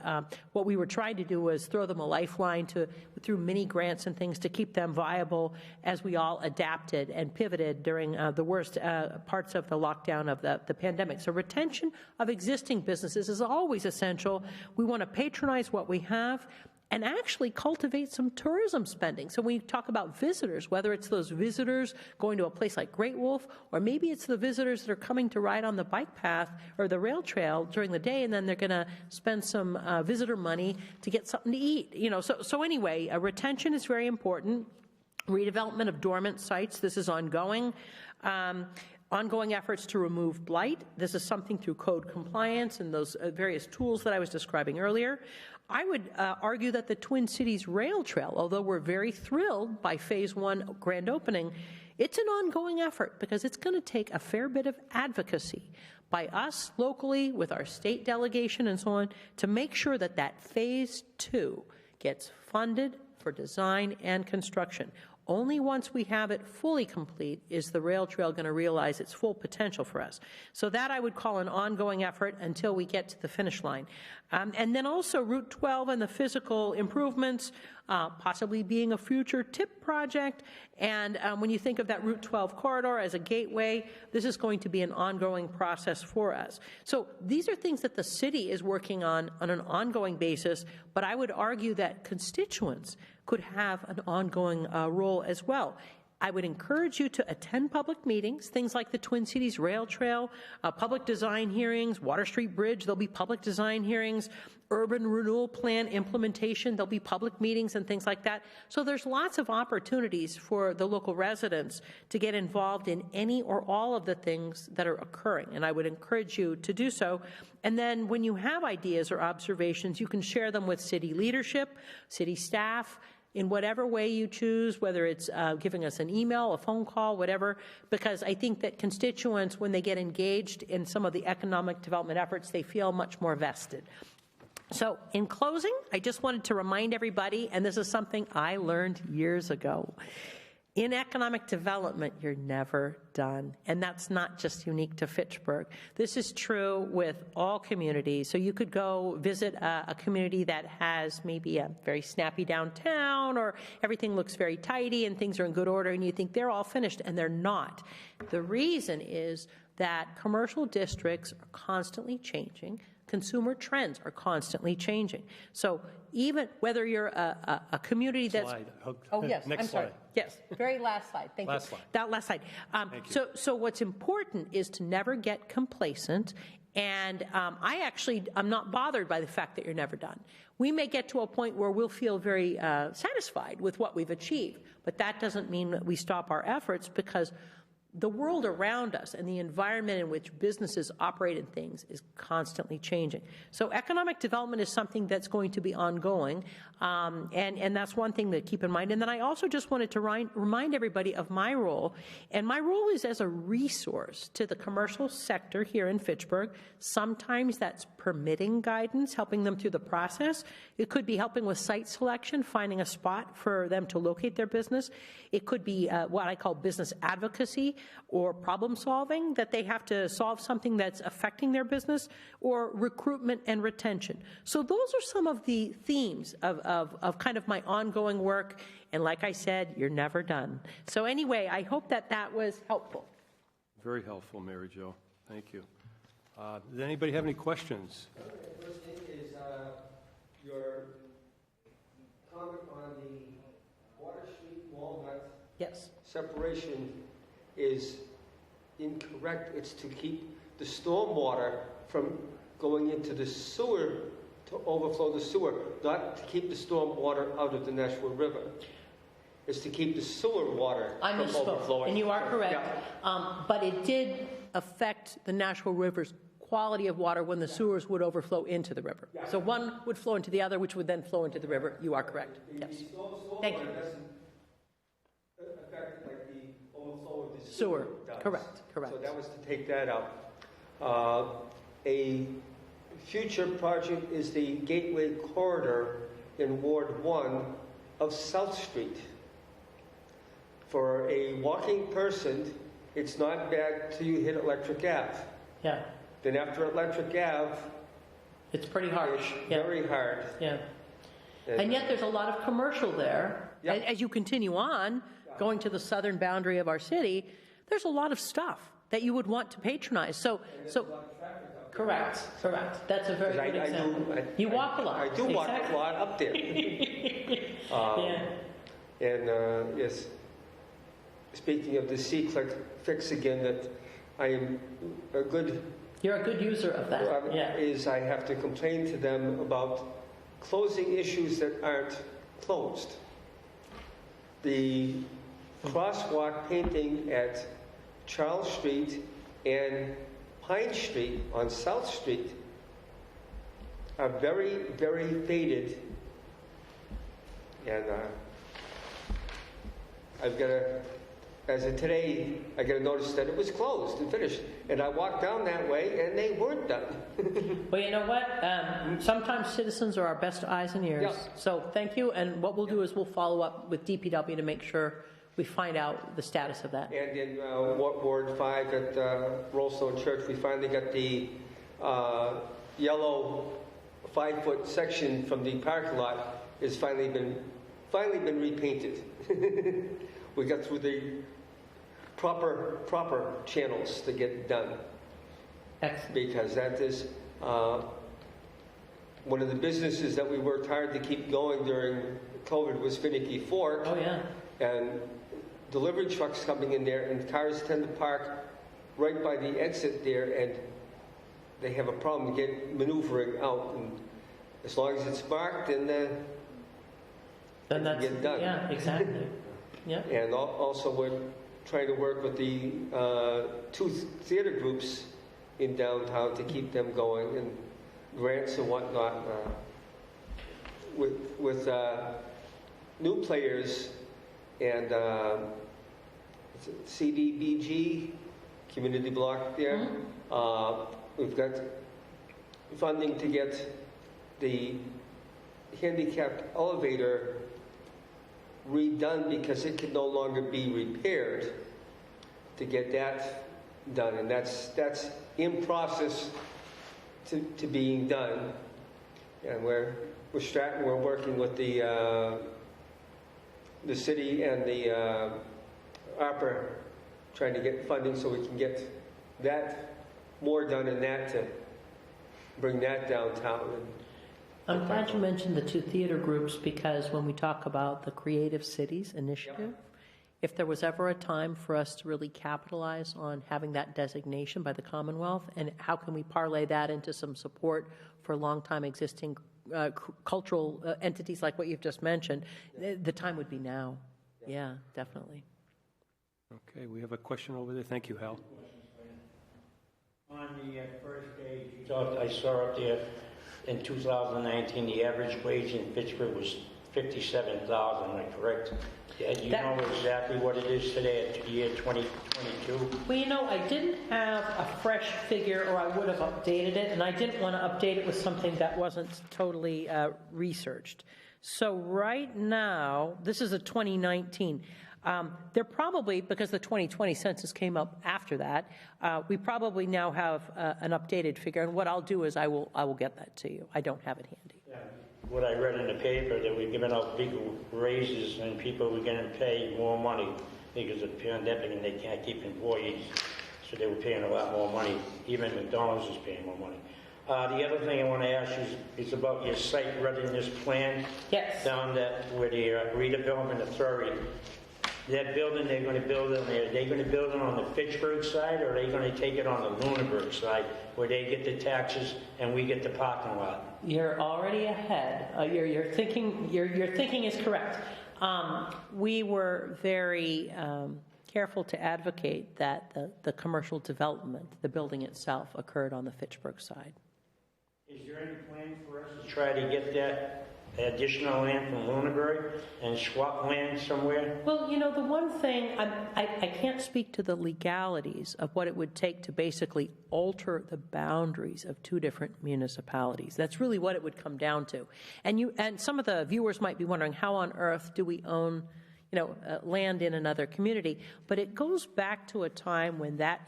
what we were trying to do was throw them a lifeline through mini grants and things to keep them viable as we all adapted and pivoted during the worst parts of the lockdown of the pandemic. So retention of existing businesses is always essential. We want to patronize what we have and actually cultivate some tourism spending. So when you talk about visitors, whether it's those visitors going to a place like Great Wolf, or maybe it's the visitors that are coming to ride on the bike path or the rail trail during the day, and then they're going to spend some visitor money to get something to eat. So anyway, retention is very important. Redevelopment of dormant sites, this is ongoing. Ongoing efforts to remove blight. This is something through code compliance and those various tools that I was describing earlier. I would argue that the Twin Cities Rail Trail, although we're very thrilled by Phase 1 grand opening, it's an ongoing effort because it's going to take a fair bit of advocacy by us locally with our state delegation and so on to make sure that that Phase 2 gets funded for design and construction. Only once we have it fully complete is the rail trail going to realize its full potential for us. So that I would call an ongoing effort until we get to the finish line. And then also Route 12 and the physical improvements, possibly being a future TIP project. And when you think of that Route 12 corridor as a gateway, this is going to be an ongoing process for us. So these are things that the city is working on an ongoing basis, but I would argue that constituents could have an ongoing role as well. I would encourage you to attend public meetings, things like the Twin Cities Rail Trail, public design hearings, Water Street Bridge, there'll be public design hearings, urban renewal plan implementation, there'll be public meetings and things like that. So there's lots of opportunities for the local residents to get involved in any or all of the things that are occurring, and I would encourage you to do so. And then when you have ideas or observations, you can share them with city leadership, city staff, in whatever way you choose, whether it's giving us an email, a phone call, whatever, because I think that constituents, when they get engaged in some of the economic development efforts, they feel much more vested. So in closing, I just wanted to remind everybody, and this is something I learned years ago, in economic development, you're never done. And that's not just unique to Fitchburg. This is true with all communities. So you could go visit a community that has maybe a very snappy downtown, or everything looks very tidy and things are in good order, and you think they're all finished, and they're not. The reason is that commercial districts are constantly changing. Consumer trends are constantly changing. So even whether you're a community that's... Slide. Oh, yes, Next I'm sorry. slide. Yes, very last slide. Thank Last you. slide. That last slide. Thank you. So what's important is to never get complacent. And I'm not bothered by the fact that you're never done. We may get to a point where we'll feel very satisfied with what we've achieved, but that doesn't mean that we stop our efforts, because the world around us and the environment in which businesses operate in things is constantly changing. So economic development is something that's going to be ongoing, and that's one thing to keep in mind. And then I also just wanted to remind everybody of my role, and my role is as a resource to the commercial sector here in Fitchburg. Sometimes that's permitting guidance, helping them through the process. It could be helping with site selection, finding a spot for them to locate their business. It could be what I call business advocacy, or problem solving, that they have to solve something that's affecting their business, or recruitment and retention. So those are some of the themes of kind of my ongoing work. And like I said, you're never done. So anyway, I hope that that was helpful. Very helpful, Mary Jo. Thank you. Does anybody have any questions? The first thing is your comment on the Water Street Walnut Yes. separation is incorrect. It's to keep the storm water from going into the sewer to overflow the sewer, not to keep the storm water out of the Nashua River. It's to keep the sewer water I from misspoke, overflowing. and you are correct. Yeah. But it did affect the Nashua River's quality of water when the sewers would overflow into the river. So one would flow into the other, which would then flow into the river. You are correct. Yes. The storm Thank you. water doesn't affect like the overflow of the Sewer. does. Correct. Correct. So that was to take that out. A future project is the Gateway Corridor in Ward 1 of South Street. For a walking person, it's not bad till you hit Electric Ave. Yeah. Then after Electric Ave, It's pretty harsh. it's Yeah. very hard. Yeah. And yet there's a lot of commercial there. Yeah. As you continue on, going to the southern boundary of our city, there's a lot of stuff that you would want to patronize. So, correct. That's a very good example. You walk a lot. I do walk Exactly. a lot up there. Yeah. And yes, speaking of the C-click fix again, that I am a good You're a good user of that. Yeah. is I have to complain to them about closing issues that aren't closed. The crosswalk painting at Charles Street and Pine Street on South Street are very, very faded. And I've got to, as of today, I got a notice that it was closed and finished. And I walked down that way and they weren't done. Well, you know what? Sometimes citizens are our best eyes and ears. Yeah. So thank you. And what we'll do is we'll follow up with DPW to make sure we find out the status of that. And in Ward 5 at Rollstone Church, we finally got the yellow 5-foot section from the parking lot has finally been repainted. We got through the proper channels to get it done. Excellent. Because that is one of the businesses that we worked hard to keep going during COVID was Finicky Fork. Oh, yeah. And delivery trucks coming in there, and cars tend to park right by the exit there, and they have a problem maneuvering out. And as long as it's marked, then Then that's, get done. yeah, exactly. Yeah. And also we're trying to work with the 2 theater groups in downtown to keep them going, and grants and whatnot. With new players and CDBG, Community Block there. We've got funding to get the handicapped elevator redone because it can no longer be repaired, to get that done. And that's in process to being done. And we're working with the city and the ARPA, trying to get funding so we can get that more done and that to bring that downtown. I'm glad you mentioned the 2 theater groups, because when we talk about the Creative Cities Initiative, if there was ever a time for us to really capitalize on having that designation by the Commonwealth, and how can we parlay that into some support for long-time existing cultural entities like what you've just mentioned, the time would be now. Yeah, definitely. Okay, we have a question over there. Thank you, Hal. On the first page, I saw up there in 2019, the average wage in Pittsburgh was $57,000, am I correct? Yeah, do you know exactly what it is today at year 2022? Well, you know, I didn't have a fresh figure, or I would have updated it, and I didn't want to update it with something that wasn't totally researched. So right now, this is a 2019. They're probably, because the 2020 census came up after that, we probably now have an updated figure. And what I'll do is I will get that to you. I don't have it handy. Yeah. What I read in the paper, that we're giving out big raises and people were going to pay more money because of the pandemic and they can't keep employees. So they were paying a lot more money. Even McDonald's is paying more money. The other thing I want to ask you is about your site readiness plan. Yes. Down that where the redevelopment authority That building they're going to build on there, they're going to build it on the Fitchburg side, or are they going to take it on the Lunenburg side, where they get the taxes and we get the parking lot? You're already ahead. Your thinking is correct. We were very careful to advocate that the commercial development, the building itself, occurred on the Fitchburg side. Is there any plan for us to try to get that additional land from Lunenburg and swap land somewhere? Well, you know, the one thing, I can't speak to the legalities of what it would take to basically alter the boundaries of two different municipalities. That's really what it would come down to. And some of the viewers might be wondering, how on earth do we own, land in another community? But it goes back to a time when that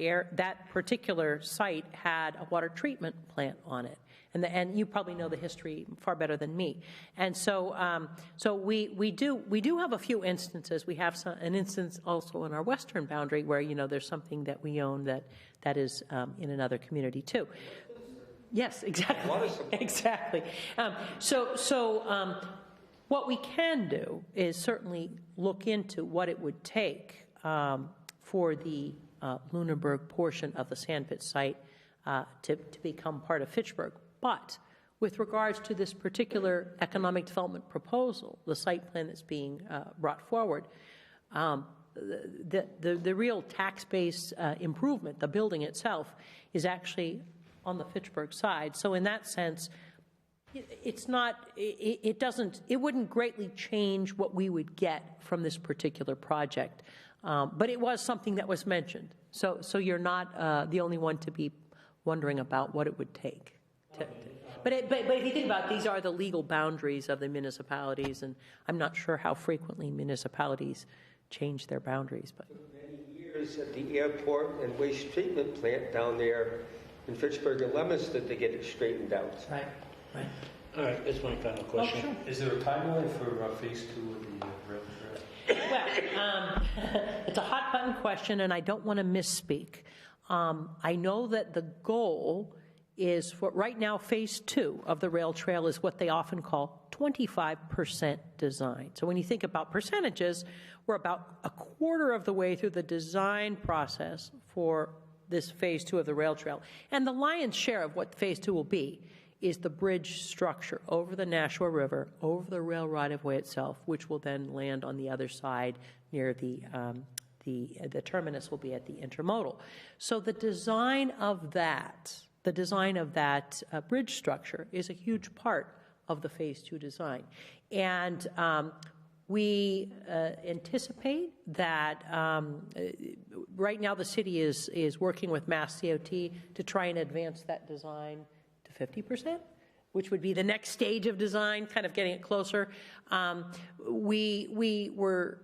particular site had a water treatment plant on it. And you probably know the history far better than me. And so, we do have a few instances. We have an instance also in our western boundary where there's something that we own that is in another community too. Yes, exactly. Exactly. What we can do is certainly look into what it would take for the Lunenburg portion of the sandpit site to become part of Fitchburg. But with regards to this particular economic development proposal, the site plan that's being brought forward, the real tax-based improvement, the building itself, is actually on the Fitchburg side. So in that sense, it wouldn't greatly change what we would get from this particular project. But it was something that was mentioned. So you're not the only one to be wondering about what it would take. But if you think about it, these are the legal boundaries of the municipalities, and I'm not sure how frequently municipalities change their boundaries. But for many years at the airport and waste treatment plant down there in Fitchburg and Leominster to get it straightened out. Right. All right, that's my final question. Sure. Is there a timeline for phase 2 of the rail trail? Well, it's a hot button question, and I don't want to misspeak. I know that the goal is for right now, phase 2 of the rail trail is what they often call 25% design. So when you think about percentages, we're about a quarter of the way through the design process for this phase 2 of the rail trail. And the lion's share of what phase 2 will be is the bridge structure over the Nashua River, over the rail right-of-way itself, which will then land on the other side near the terminus will be at the intermodal. So the design of that bridge structure is a huge part of the phase 2 design. And we anticipate that right now the city is working with Mass DOT to try and advance that design to 50%, which would be the next stage of design, kind of getting it closer. We were,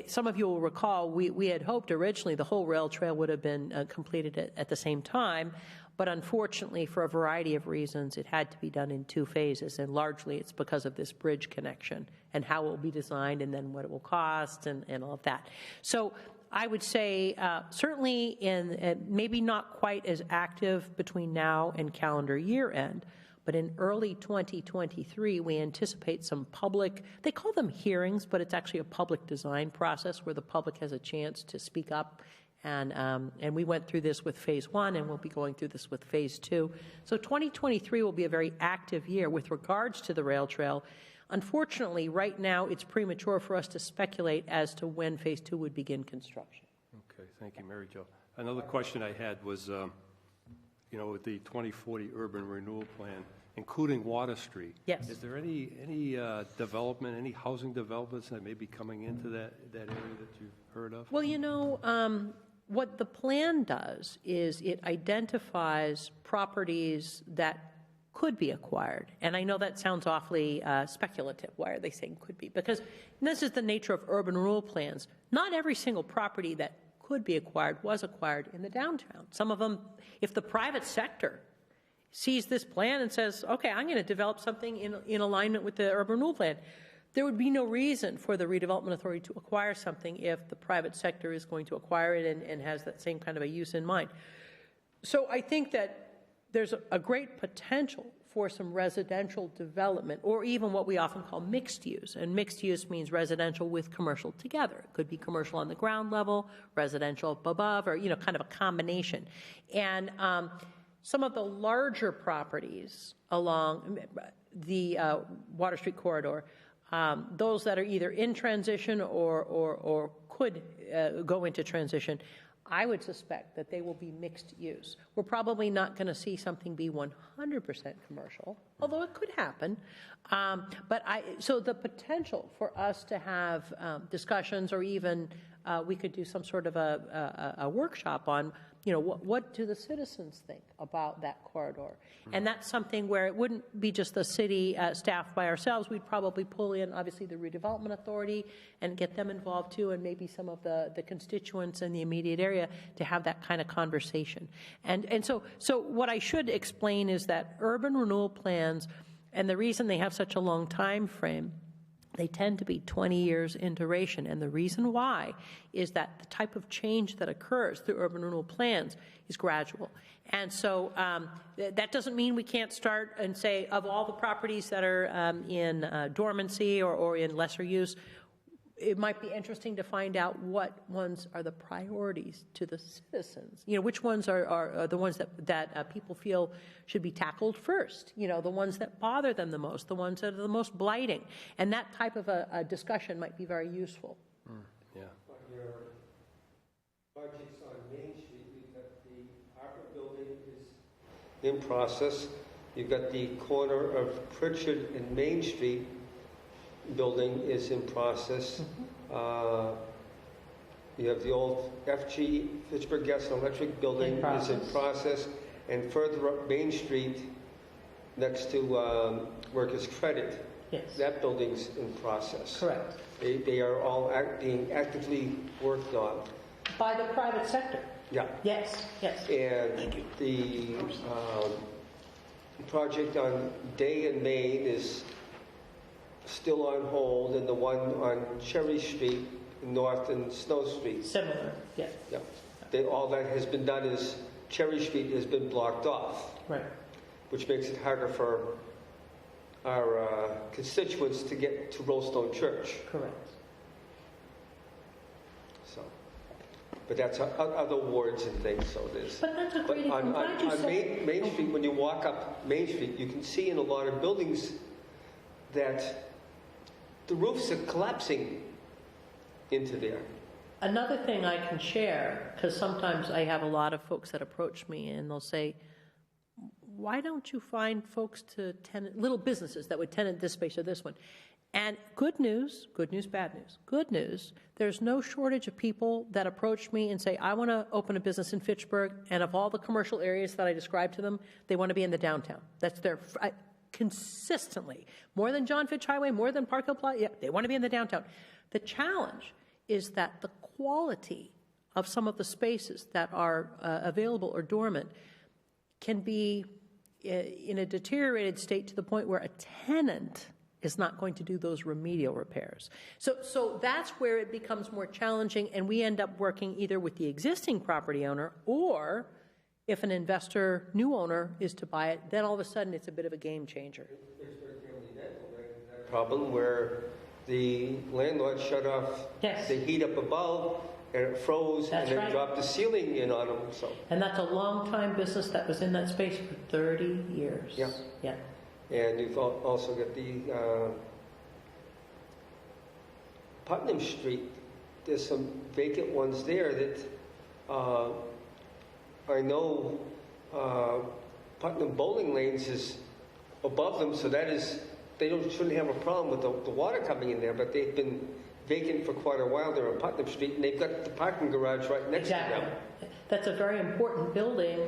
some of you will recall, we had hoped originally the whole rail trail would have been completed at the same time, but unfortunately, for a variety of reasons, it had to be done in 2 phases, and largely it's because of this bridge connection and how it will be designed and then what it will cost and all of that. So I would say certainly in maybe not quite as active between now and calendar year end, but in early 2023, we anticipate some public, they call them hearings, but it's actually a public design process where the public has a chance to speak up. And we went through this with phase 1, and we'll be going through this with phase 2. So 2023 will be a very active year with regards to the rail trail. Unfortunately, right now, it's premature for us to speculate as to when phase 2 would begin construction. Okay, thank you, Mary Jo. Another question I had was, with the 2040 urban renewal plan, including Water Street. Yes. Is there any development, any housing developments that may be coming into that area that you've heard of? Well, what the plan does is it identifies properties that could be acquired. And I know that sounds awfully speculative. Why are they saying could be? Because this is the nature of urban renewal plans. Not every single property that could be acquired was acquired in the downtown. Some of them, if the private sector sees this plan and says, okay, I'm going to develop something in alignment with the urban renewal plan, there would be no reason for the redevelopment authority to acquire something if the private sector is going to acquire it and has that same kind of a use in mind. So I think that there's a great potential for some residential development, or even what we often call mixed use. And mixed use means residential with commercial together. It could be commercial on the ground level, residential up above, or, kind of a combination. And some of the larger properties along the Water Street corridor, those that are either in transition or could go into transition, I would suspect that they will be mixed use. We're probably not going to see something be 100% commercial, although it could happen. So the potential for us to have discussions, or even we could do some sort of a workshop on, what do the citizens think about that corridor? And that's something where it wouldn't be just the city staff by ourselves. We'd probably pull in, obviously, the redevelopment authority and get them involved too, and maybe some of the constituents in the immediate area to have that kind of conversation. And so what I should explain is that urban renewal plans, and the reason they have such a long time frame, they tend to be 20 years in duration. And the reason why is that the type of change that occurs through urban renewal plans is gradual. And so that doesn't mean we can't start and say, of all the properties that are in dormancy or in lesser use, it might be interesting to find out what ones are the priorities to the citizens. Which ones are the ones that people feel should be tackled first. The ones that bother them the most, the ones that are the most blighting. And that type of a discussion might be very useful. Yeah. On your projects on Main Street, you've got the Opera Building is in process. You've got the corner of Pritchard and Main Street building is in process. You have the old FG, Fitchburg Gas and Electric building is in process. And further up Main Street, next to Workers' Credit, Yes. that building's in process. Correct. They are all being actively worked on. By the private sector. Yeah. Yes, yes. And the project on Day and Main is still on hold, and the one on Cherry Street, North and Snow Street. Similar, yes. Yeah. All that has been done is Cherry Street has been blocked off, Right. which makes it harder for our constituents to get to Rollstone Church. Correct. So, but that's other wards and things. So there's. But that's a great on example. Main Street, when you walk up Main Street, you can see in a lot of buildings that the roofs are collapsing into there. Another thing I can share, because sometimes I have a lot of folks that approach me and they'll say, why don't you find folks to tenant, little businesses that would tenant this space or this one? And good news, bad news. Good news, there's no shortage of people that approach me and say, I want to open a business in Fitchburg, and of all the commercial areas that I described to them, they want to be in the downtown. That's their, consistently, more than John Fitch Highway, more than Park Hill Plaza, they want to be in the downtown. The challenge is that the quality of some of the spaces that are available or dormant can be in a deteriorated state to the point where a tenant is not going to do those remedial repairs. So that's where it becomes more challenging, and we end up working either with the existing property owner, or if an investor, new owner, is to buy it, then all of a sudden it's a bit of a game changer. Problem where the landlord shut off Yes. the heat up above, and it froze, That's and then right. dropped the ceiling in on them. So, And that's a long-time business that was in that space for 30 years. Yeah. Yeah. and you've also got the Putnam Street. There's some vacant ones there that I know Putnam Bowling Lanes is above them, so that is shouldn't have a problem with the water coming in there, but they've been vacant for quite a while there on Putnam Street, and they've got the parking garage right next to Exactly. them. That's a very important building,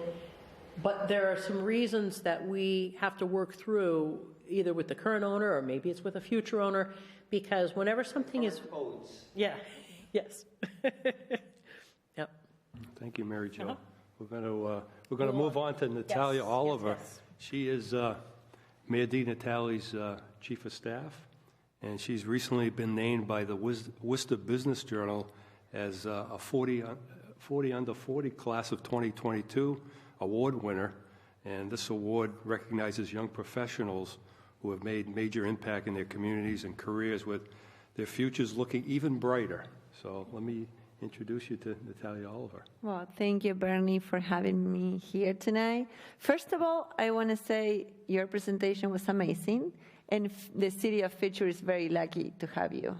but there are some reasons that we have to work through, either with the current owner or maybe it's with a future owner, because whenever something is, Codes. yeah, yes. Yep. Thank you, Mary Jo. Uh-huh. We're going to move on to Natalia Yes, Oliver. yes. She is Mayor Di Natale's chief of staff, and she's recently been named by the Worcester Business Journal as a 40 under 40 class of 2022 award winner, And this award recognizes young professionals who have made major impact in their communities and careers with their futures looking even brighter. So let me introduce you to Natalia Oliver. Well, thank you, Bernie, for having me here tonight. First of all, I want to say your presentation was amazing, and the city of Fitchburg is very lucky to have you.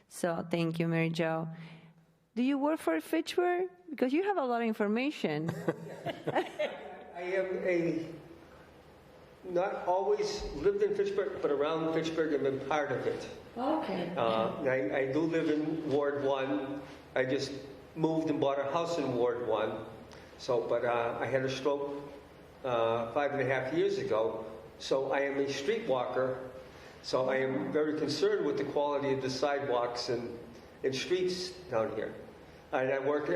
So thank you, Mary Jo. Do you work for Fitchburg? Because you have a lot of information. I am not always lived in Fitchburg, but around Fitchburg and been part of it. Okay. I do live in Ward 1. I just moved and bought a house in Ward 1. But I had a stroke 5.5 years ago. So I am a streetwalker. So I am very concerned with the quality of the sidewalks and streets down here. And I work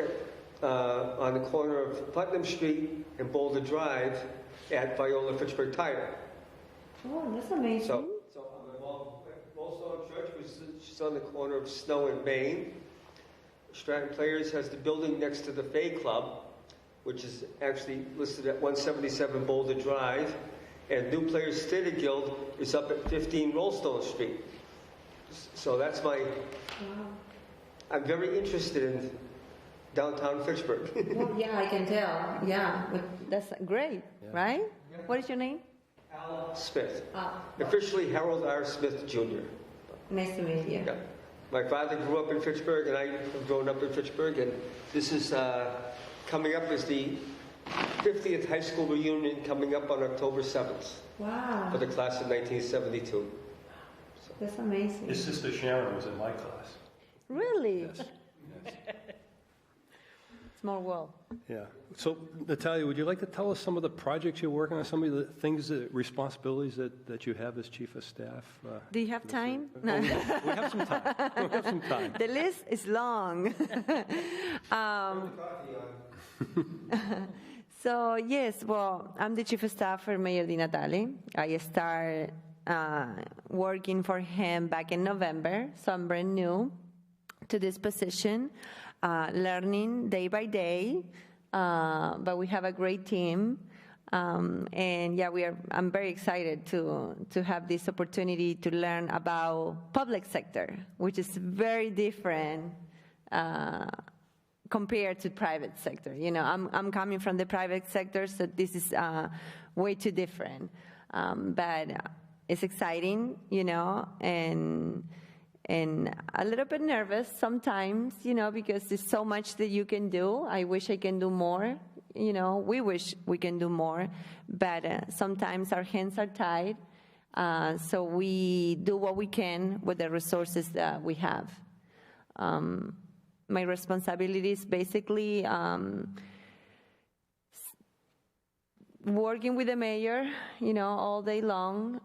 on the corner of Putnam Street and Boulder Drive at Viola Fitchburg Tire. Oh, that's amazing. So I'm involved with Goldstone Church, which is on the corner of Snow and Main. Stratton Players has the building next to the Fay Club, which is actually listed at 177 Boulder Drive. And New Players Theater Guild is up at 15 Rollstone Street. So that's my... Wow. I'm very interested in downtown Fitchburg. Well, yeah, I can tell. Yeah, but that's great, right? What is your name? Al Smith. Officially Harold R. Smith, Jr. Nice to meet you. Yeah. My father grew up in Fitchburg, and I have grown up in Fitchburg, and this is coming up as the 50th high school reunion coming up on October 7th Wow, for the class of 1972. that's amazing. His sister Sharon was in my class. Really? Yes. Small world. Yeah. So, Natalia, would you like to tell us some of the projects you're working on, some of the things, responsibilities that you have as chief of staff? Do you have time? We have some time. We have some time. The list is long. So, yes, well, I'm the chief of staff for Mayor Di Natale. I started working for him back in November, so I'm brand new to this position, learning day by day, but we have a great team. And yeah, I'm very excited to have this opportunity to learn about public sector, which is very different compared to private sector. You know, I'm coming from the private sector, so this is way too different. But it's exciting, you know, and a little bit nervous sometimes, you know, because there's so much that you can do. I wish I can do more. You know, we wish we can do more, but sometimes our hands are tied. So we do what we can with the resources that we have. My responsibility is basically working with the mayor, you know, all day long,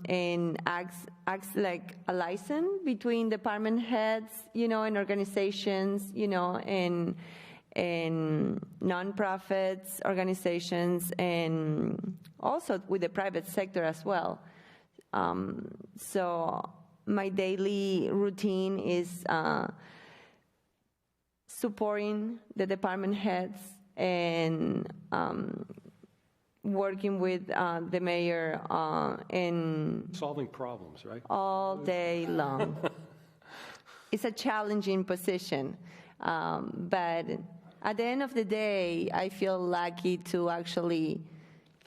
and acts like a liaison between department heads, you know, and organizations, you know, and nonprofits, organizations, and also with the private sector as well. So my daily routine is supporting the department heads and working with the mayor in Solving problems, right? all day long. It's a challenging position, but at the end of the day, I feel lucky to actually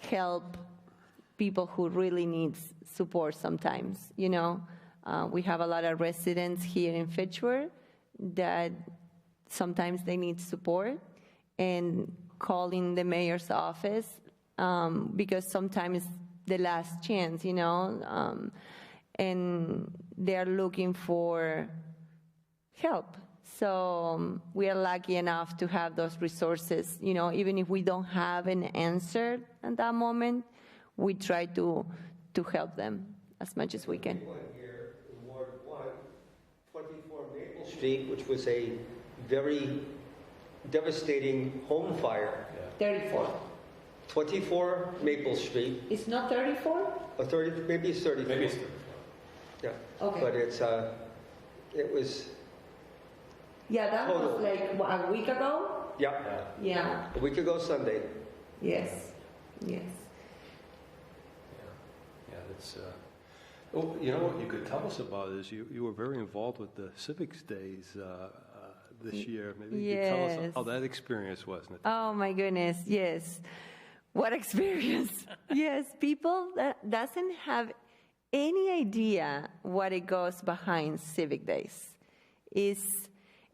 help people who really need support sometimes, you know. We have a lot of residents here in Fitchburg that sometimes they need support, and calling the mayor's office because sometimes the last chance, you know, and they're looking for help. So we are lucky enough to have those resources, you know, even if we don't have an answer at that moment, we try to help them as much as we can. Here in Ward 1, 24 Maple Street, which was a very devastating home fire. 34. 24 Maple Street, It's not 34? or 30, maybe it's 34. Maybe it's 30. Yeah. Okay. But it was, Yeah, that Total. was like what, a week ago? yeah, Yeah. a week ago Sunday. Yes, yes. Yeah, that's, oh, you know what you could tell us about is you were very involved with the Civics Days this year. Maybe you could tell us Yes. how that experience was. Oh my goodness, yes. What experience. Yes, people that doesn't have any idea what it goes behind Civic Days. It's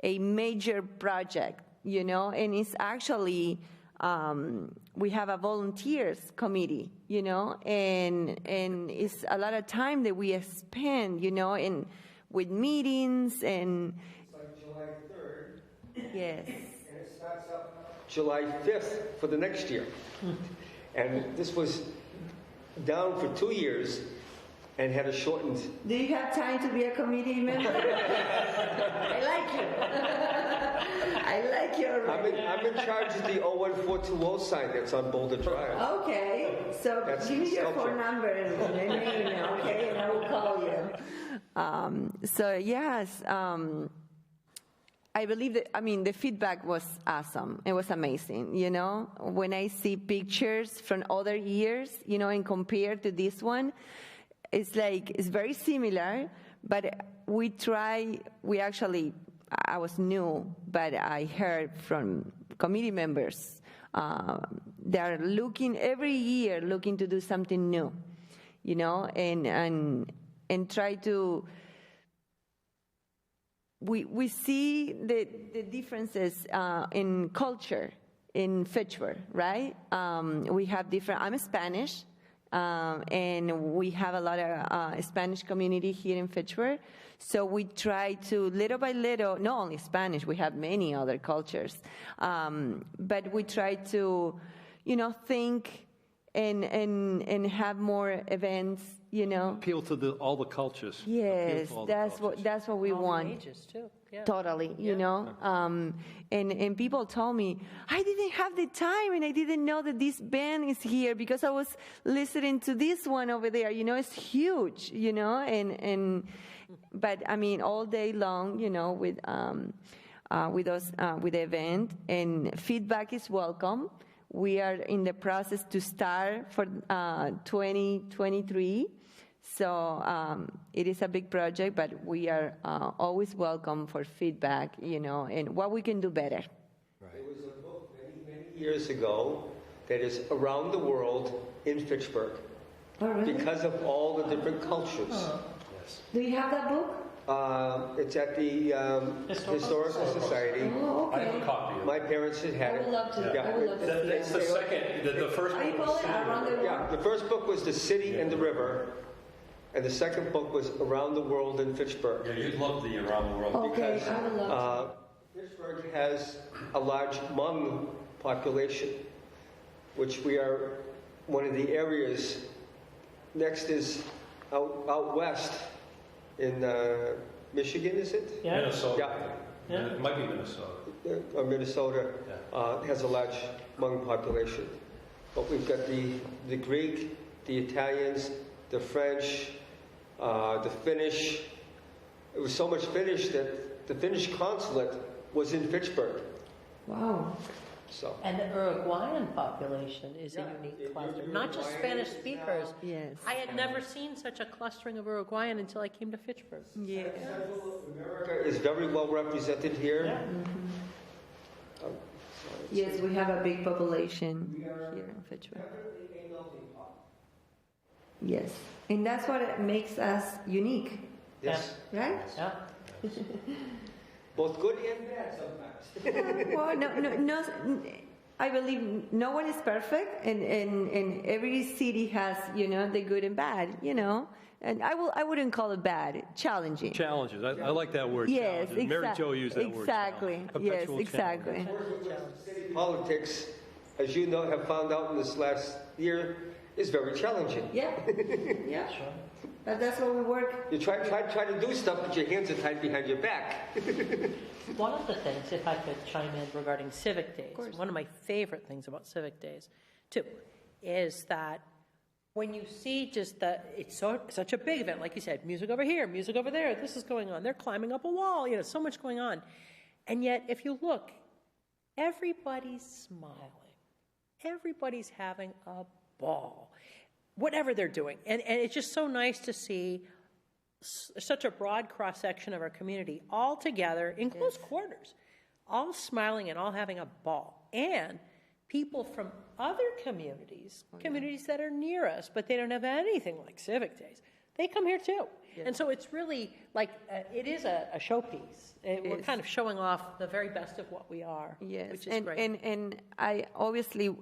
a major project, you know, and it's actually, we have a volunteers committee, you know, and it's a lot of time that we spend, you know, in with meetings and It's like July 3rd, yes. and it starts up July 5th for the next year. And this was down for 2 years and had a shortened. Do you have time to be a committee member? I like you. I like you already. I'm in charge of the 01420 sign that's on Boulder Drive. Okay, so That's give me your sculpture. phone number and email, okay, and I will call you. So yes, I believe that, I mean, the feedback was awesome. It was amazing, you know? When I see pictures from other years, you know, and compared to this one, it's like, it's very similar, but we actually, I was new, but I heard from committee members, they are looking, every year, looking to do something new, you know, and try to, we see the differences in culture in Fitchburg, right? We have different, I'm Spanish, and we have a lot of Spanish community here in Fitchburg. So we try to, little by little, not only Spanish, we have many other cultures, but we try to, you know, think and have more events, you know. Appeal to all the cultures. Appeal Yes, to all the cultures. that's what we All want. ages, too, yeah. Totally, you know. And people told me, I didn't have the time and I didn't know that this band is here because I was listening to this one over there. You know, it's huge, you know, but I mean, all day long, you know, with us, with the event, and feedback is welcome. We are in the process to start for 2023. So it is a big project, but we are always welcome for feedback, you know, and what we can do better. There was a book many years ago that is around the world in Fitchburg because of all the different cultures. Do you have that book? It's at the Historical Society. Oh, I have a okay. copy of it. My parents had had I it. would love to. Yeah. I would love to see It's the it. second, the first How do you one call was it? Around the world? Yeah, the first book was The City and the River, and the second book was Around the World in Fitchburg. Yeah, you'd love the Around the World. Okay, Because, I would love Fitchburg has a large Hmong population, which we are one of the areas. Next is out west in Michigan, is it? Minnesota. Yeah. It might be Minnesota. Minnesota has a large Hmong population. But we've got the Greek, the Italians, the French, the Finnish. It was so much Finnish that the Finnish consulate was in Fitchburg. Wow. So And the Uruguayan population is a unique cluster, not just Spanish speakers. Yes. I had never seen such a clustering of Uruguayan until I came to Fitchburg. Yeah. Central America is very well represented here. Yes, we have a big population here in Fitchburg. Definitely a melting pot. Yes. And that's what makes us unique, Yes, right? Yeah. both good and bad sometimes. Well, no, I believe no one is perfect, and every city has, you know, the good and bad, you know. And I wouldn't call it bad, challenging. Challenges. I like that word. Yes, challenges. Mary Jo used that word. exactly. challenge. Yes, Perpetual exactly. City politics, as you know, have found out in this last year, is very challenging. Yeah, yeah. But that's what we work. You try to do stuff, but your hands are tied behind your back. One of the things, if I could chime in regarding Civic Days, one of my favorite things about Civic Days, too, is that when you see just it's such a big event, like you said, music over here, music over there, this is going on, they're climbing up a wall, you know, so much going on. And yet, if you look, everybody's smiling. everybody's having a ball, whatever they're doing. And it's just so nice to see such a broad cross-section of our community all together in close quarters, all smiling and all having a ball. And people from other communities, communities that are near us, but they don't have anything like Civic Days, they come here too. And so it's really like, it is a showpiece. We're kind of showing off the very best of what we are, Yes, which is great. and I obviously,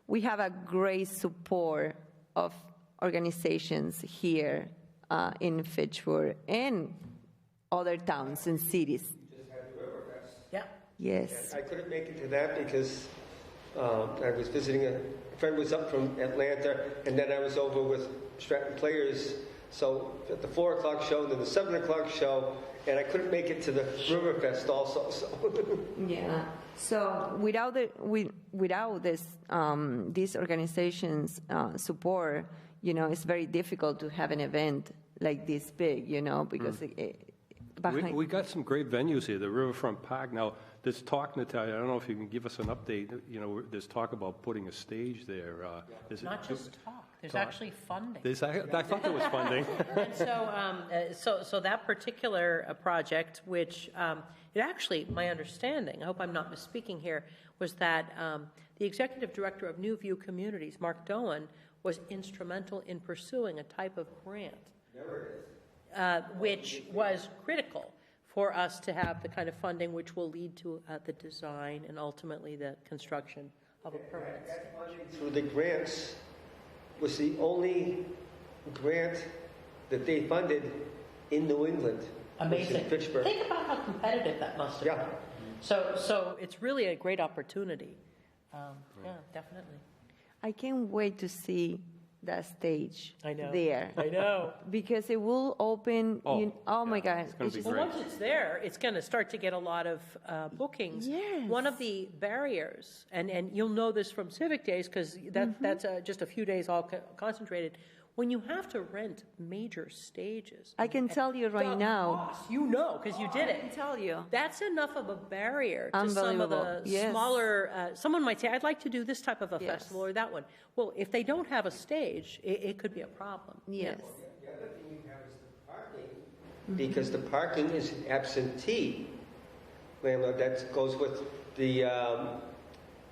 we have a great support of organizations here in Fitchburg and other towns and cities. Just had the Riverfest. Yeah. Yes. I couldn't make it to that because I was visiting a friend was up from Atlanta, and then I was over with Stratton Players. So at the 4 o'clock show, and then the 7 o'clock show, and I couldn't make it to the Riverfest also. So. Yeah. So without this these organizations' support, it's very difficult to have an event like this big, because We got some great venues here, the Riverfront Park. Now, there's talk, Natalia, I don't know if you can give us an update, there's talk about putting a stage there. Is it- Not just talk, there's Talk. actually funding. I thought there was funding. And so that particular project, which it actually, my understanding, I hope I'm not misspeaking here, was that the executive director of New View Communities, Mark Doan, was instrumental in pursuing a type of grant, which was critical for us to have the kind of funding which will lead to the design and ultimately the construction of a permanent stage. That funding through the grants was the only grant that they funded in New England. Which is Amazing. Fitchburg. Think about how competitive that must have Yeah. been. So it's really a great opportunity. Yeah, definitely. I can't wait to see that stage I know. there. I know. Because it will open, my God. It's gonna be Well, great. once it's there, it's going to start to get a lot of bookings. Yes. One of the barriers, and you'll know this from Civic Days because that's just a few days all concentrated. When you have to rent major stages, I can tell you right the now. cost, because you did I can it. tell you. That's enough of a barrier to some of the Unbelievable. Yes. smaller. Someone might say, "I'd like to do this type of a festival or that one." Well, if they don't have a stage, it could be a problem. Yes. The other thing you have is the parking, because the parking is absentee landlord. That goes with the,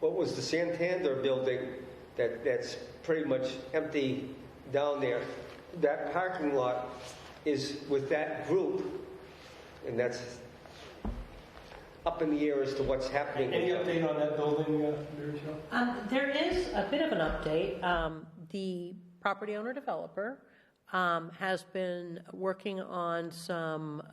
what was the Santander building that's pretty much empty down there. That parking lot is with that group, and that's up in the air as to what's happening. Any update on that building, Mary Jo? There is a bit of an update. The property owner developer has been working on some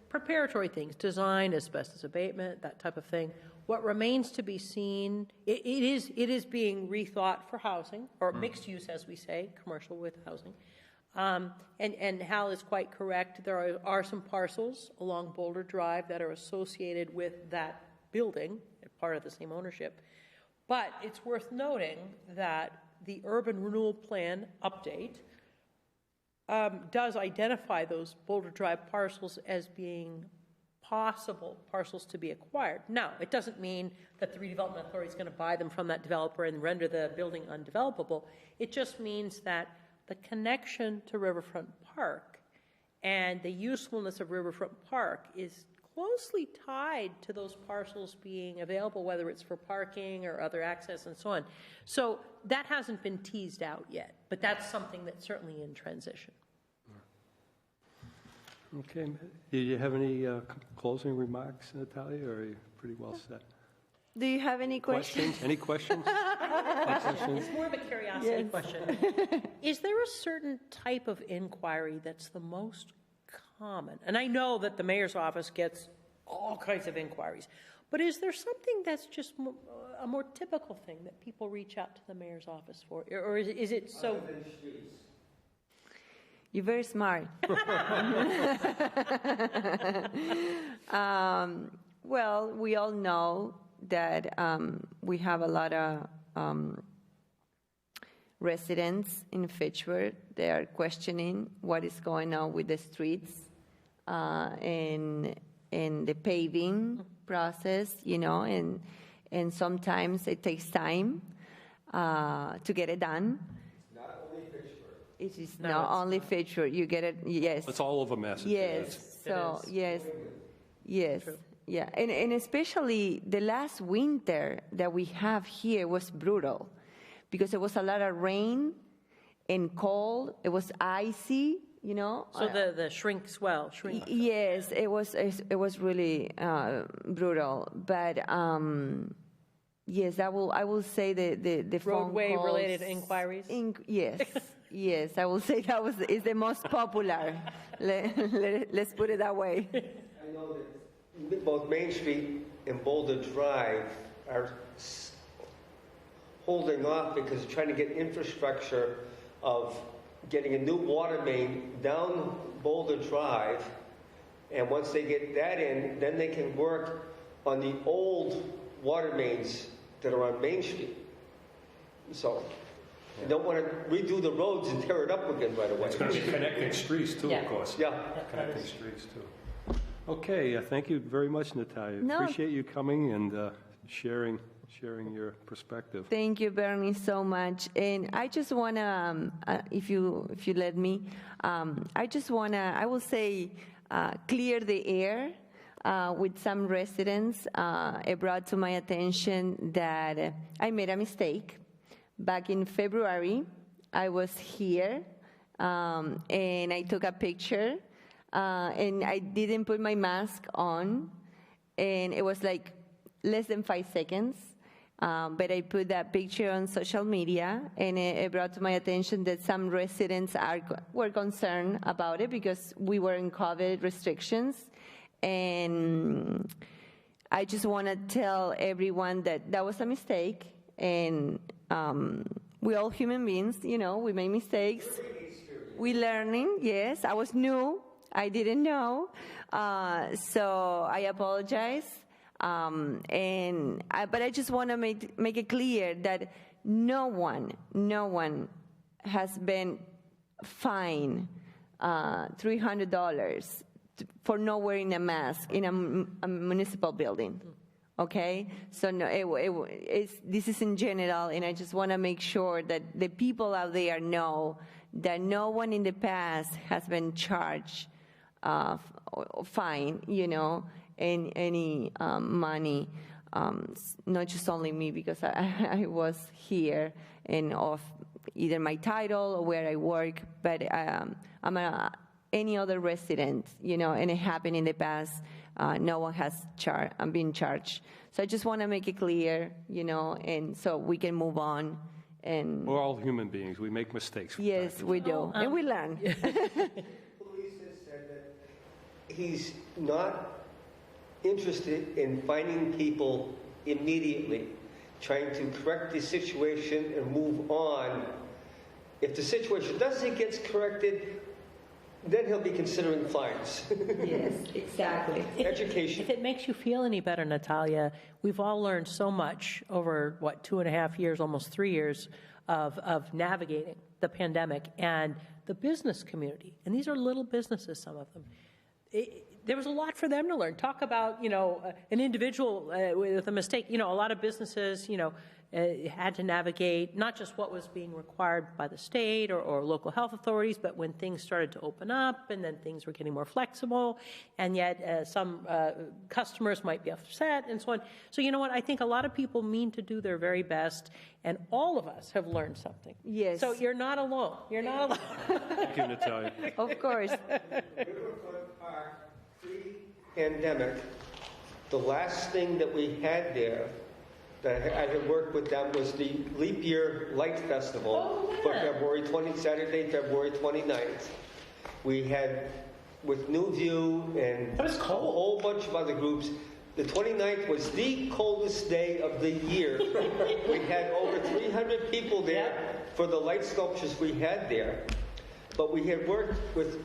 preparatory things, design, asbestos abatement, that type of thing. What remains to be seen, it is being rethought for housing, or mixed use, as we say, commercial with housing. And Hal is quite correct. There are some parcels along Boulder Drive that are associated with that building, part of the same ownership. But it's worth noting that the urban renewal plan update does identify those Boulder Drive parcels as being possible parcels to be acquired. Now, it doesn't mean that the redevelopment authority is going to buy them from that developer and render the building undevelopable. It just means that the connection to Riverfront Park and the usefulness of Riverfront Park is closely tied to those parcels being available, whether it's for parking or other access and so on. So that hasn't been teased out yet, but that's something that's certainly in transition. Okay. Do you have any closing remarks, Natalia, or are you pretty well set? Do you have any questions? Any questions? It's more of a curiosity question. Is there a certain type of inquiry that's the most common? And I know that the mayor's office gets all kinds of inquiries, but is there something that's just a more typical thing that people reach out to the mayor's office for? Or is it so... You're very smart. Well, we all know that we have a lot of residents in Fitchburg. They are questioning what is going on with the streets and the paving process, and and sometimes it takes time to get it done. Not only Fitchburg. It is not only Fitchburg. You get it, yes. It's all over Massachusetts. Yes, so, is. yes, yeah. And especially the last winter that we have here was brutal because there was a lot of rain and cold. It was icy, you know. So the shrink. Yes, it was really brutal. But yes, I will say the phone Roadway calls, related inquiries? Yes, yes, I will say that is the most popular. Let's put it that way. I know that both Main Street and Boulder Drive are holding off because they're trying to get infrastructure of getting a new water main down Boulder Drive. And once they get that in, then they can work on the old water mains that are on Main Street. So you don't want to redo the roads and tear it up again right away. It's going to be connecting streets too, Yeah. of course. Yeah. Connecting streets too. Okay, thank you very much, Natalia. No. Appreciate you coming and sharing your perspective. Thank you, Bernie, so much. And I just want to, if you let me, I will say, clear the air with some residents. It brought to my attention that I made a mistake. Back in February, I was here, and I took a picture, and I didn't put my mask on, and it was like less than 5 seconds. But I put that picture on social media, and it brought to my attention that some residents were concerned about it because we were in COVID restrictions. And I just want to tell everyone that that was a mistake, and we're all human beings, you know, we make mistakes. We're learning, yes. I was new, I didn't know, so I apologize. But I just want to make it clear that no one has been fined $300 for not wearing a mask in a municipal building. Okay, so no, this is in general, and I just want to make sure that the people out there know that no one in the past has been charged fine, you know, any money, not just only me, because I was here and of either my title or where I work, but any other resident, you know, and it happened in the past. No one has been charged. So I just want to make it clear, you know, and so we can move on. And We're all human beings. We make mistakes. from time yes, to we do, and we learn. Police has said that he's not interested in finding people immediately, trying to correct the situation and move on. If the situation doesn't get corrected, then he'll be considering fines. Yes, exactly. Education. If it makes you feel any better, Natalia, we've all learned so much over, 2.5 years, almost 3 years of navigating the pandemic and the business community. And these are little businesses, some of them. There was a lot for them to learn. Talk about, you know, an individual with a mistake. You know, a lot of businesses, you know, had to navigate not just what was being required by the state or local health authorities, but when things started to open up and then things were getting more flexible, and yet some customers might be upset and so on. So you know what? I think a lot of people mean to do their very best, and all of us have learned something. Yes. So you're not alone. You're not alone. Thank you, Natalia. Of course. Riverfront Park, pre-pandemic, the last thing that we had there that I had worked with them was the Leap Year Light Festival for Saturday, February 29th. We had with New View and a whole bunch of other groups. The 29th was the coldest day of the year. We had over 300 people there for the light sculptures we had there. But we had worked with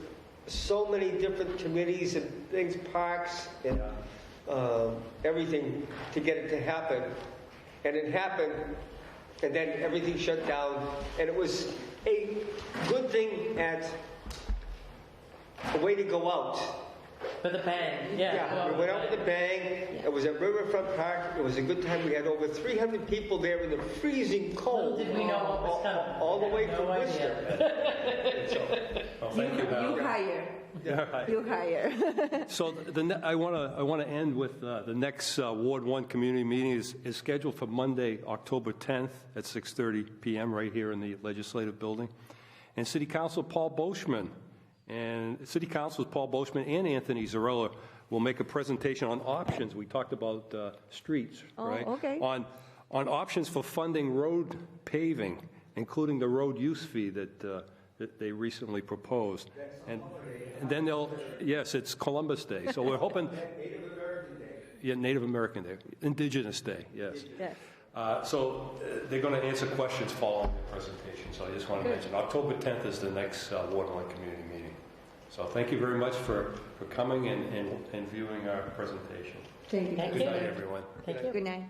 so many different committees and things, parks and everything to get it to happen. And it happened, and then everything shut down. And it was a good thing a way to go out For the bang, Yeah, we went out with a bang. It was at Riverfront Park. It was a good time. We had over 300 people there in the freezing cold. Little did we know what was coming. All the way No from idea. Worcester. Well, thank you, Hal. You hire. So I want to end with the next Ward 1 community meeting is scheduled for Monday, October 10th at 6:30 p.m. right here in the Legislative Building. And City Councilors Paul Boschman and Anthony Zarella will make a presentation on options. We talked about streets, right? Okay. On options for funding road paving, including the road use fee that they recently proposed. And then yes, it's Columbus Day. So we're hoping. Native American Day. Yeah, Native American Day. Indigenous Day, yes. Yes. So they're going to answer questions following the presentation. So I just want to mention, October 10th is the next Ward 1 community meeting. So thank you very much for coming and viewing our presentation. Thank you. Thank Good you. night, everyone. Thank you. Good night.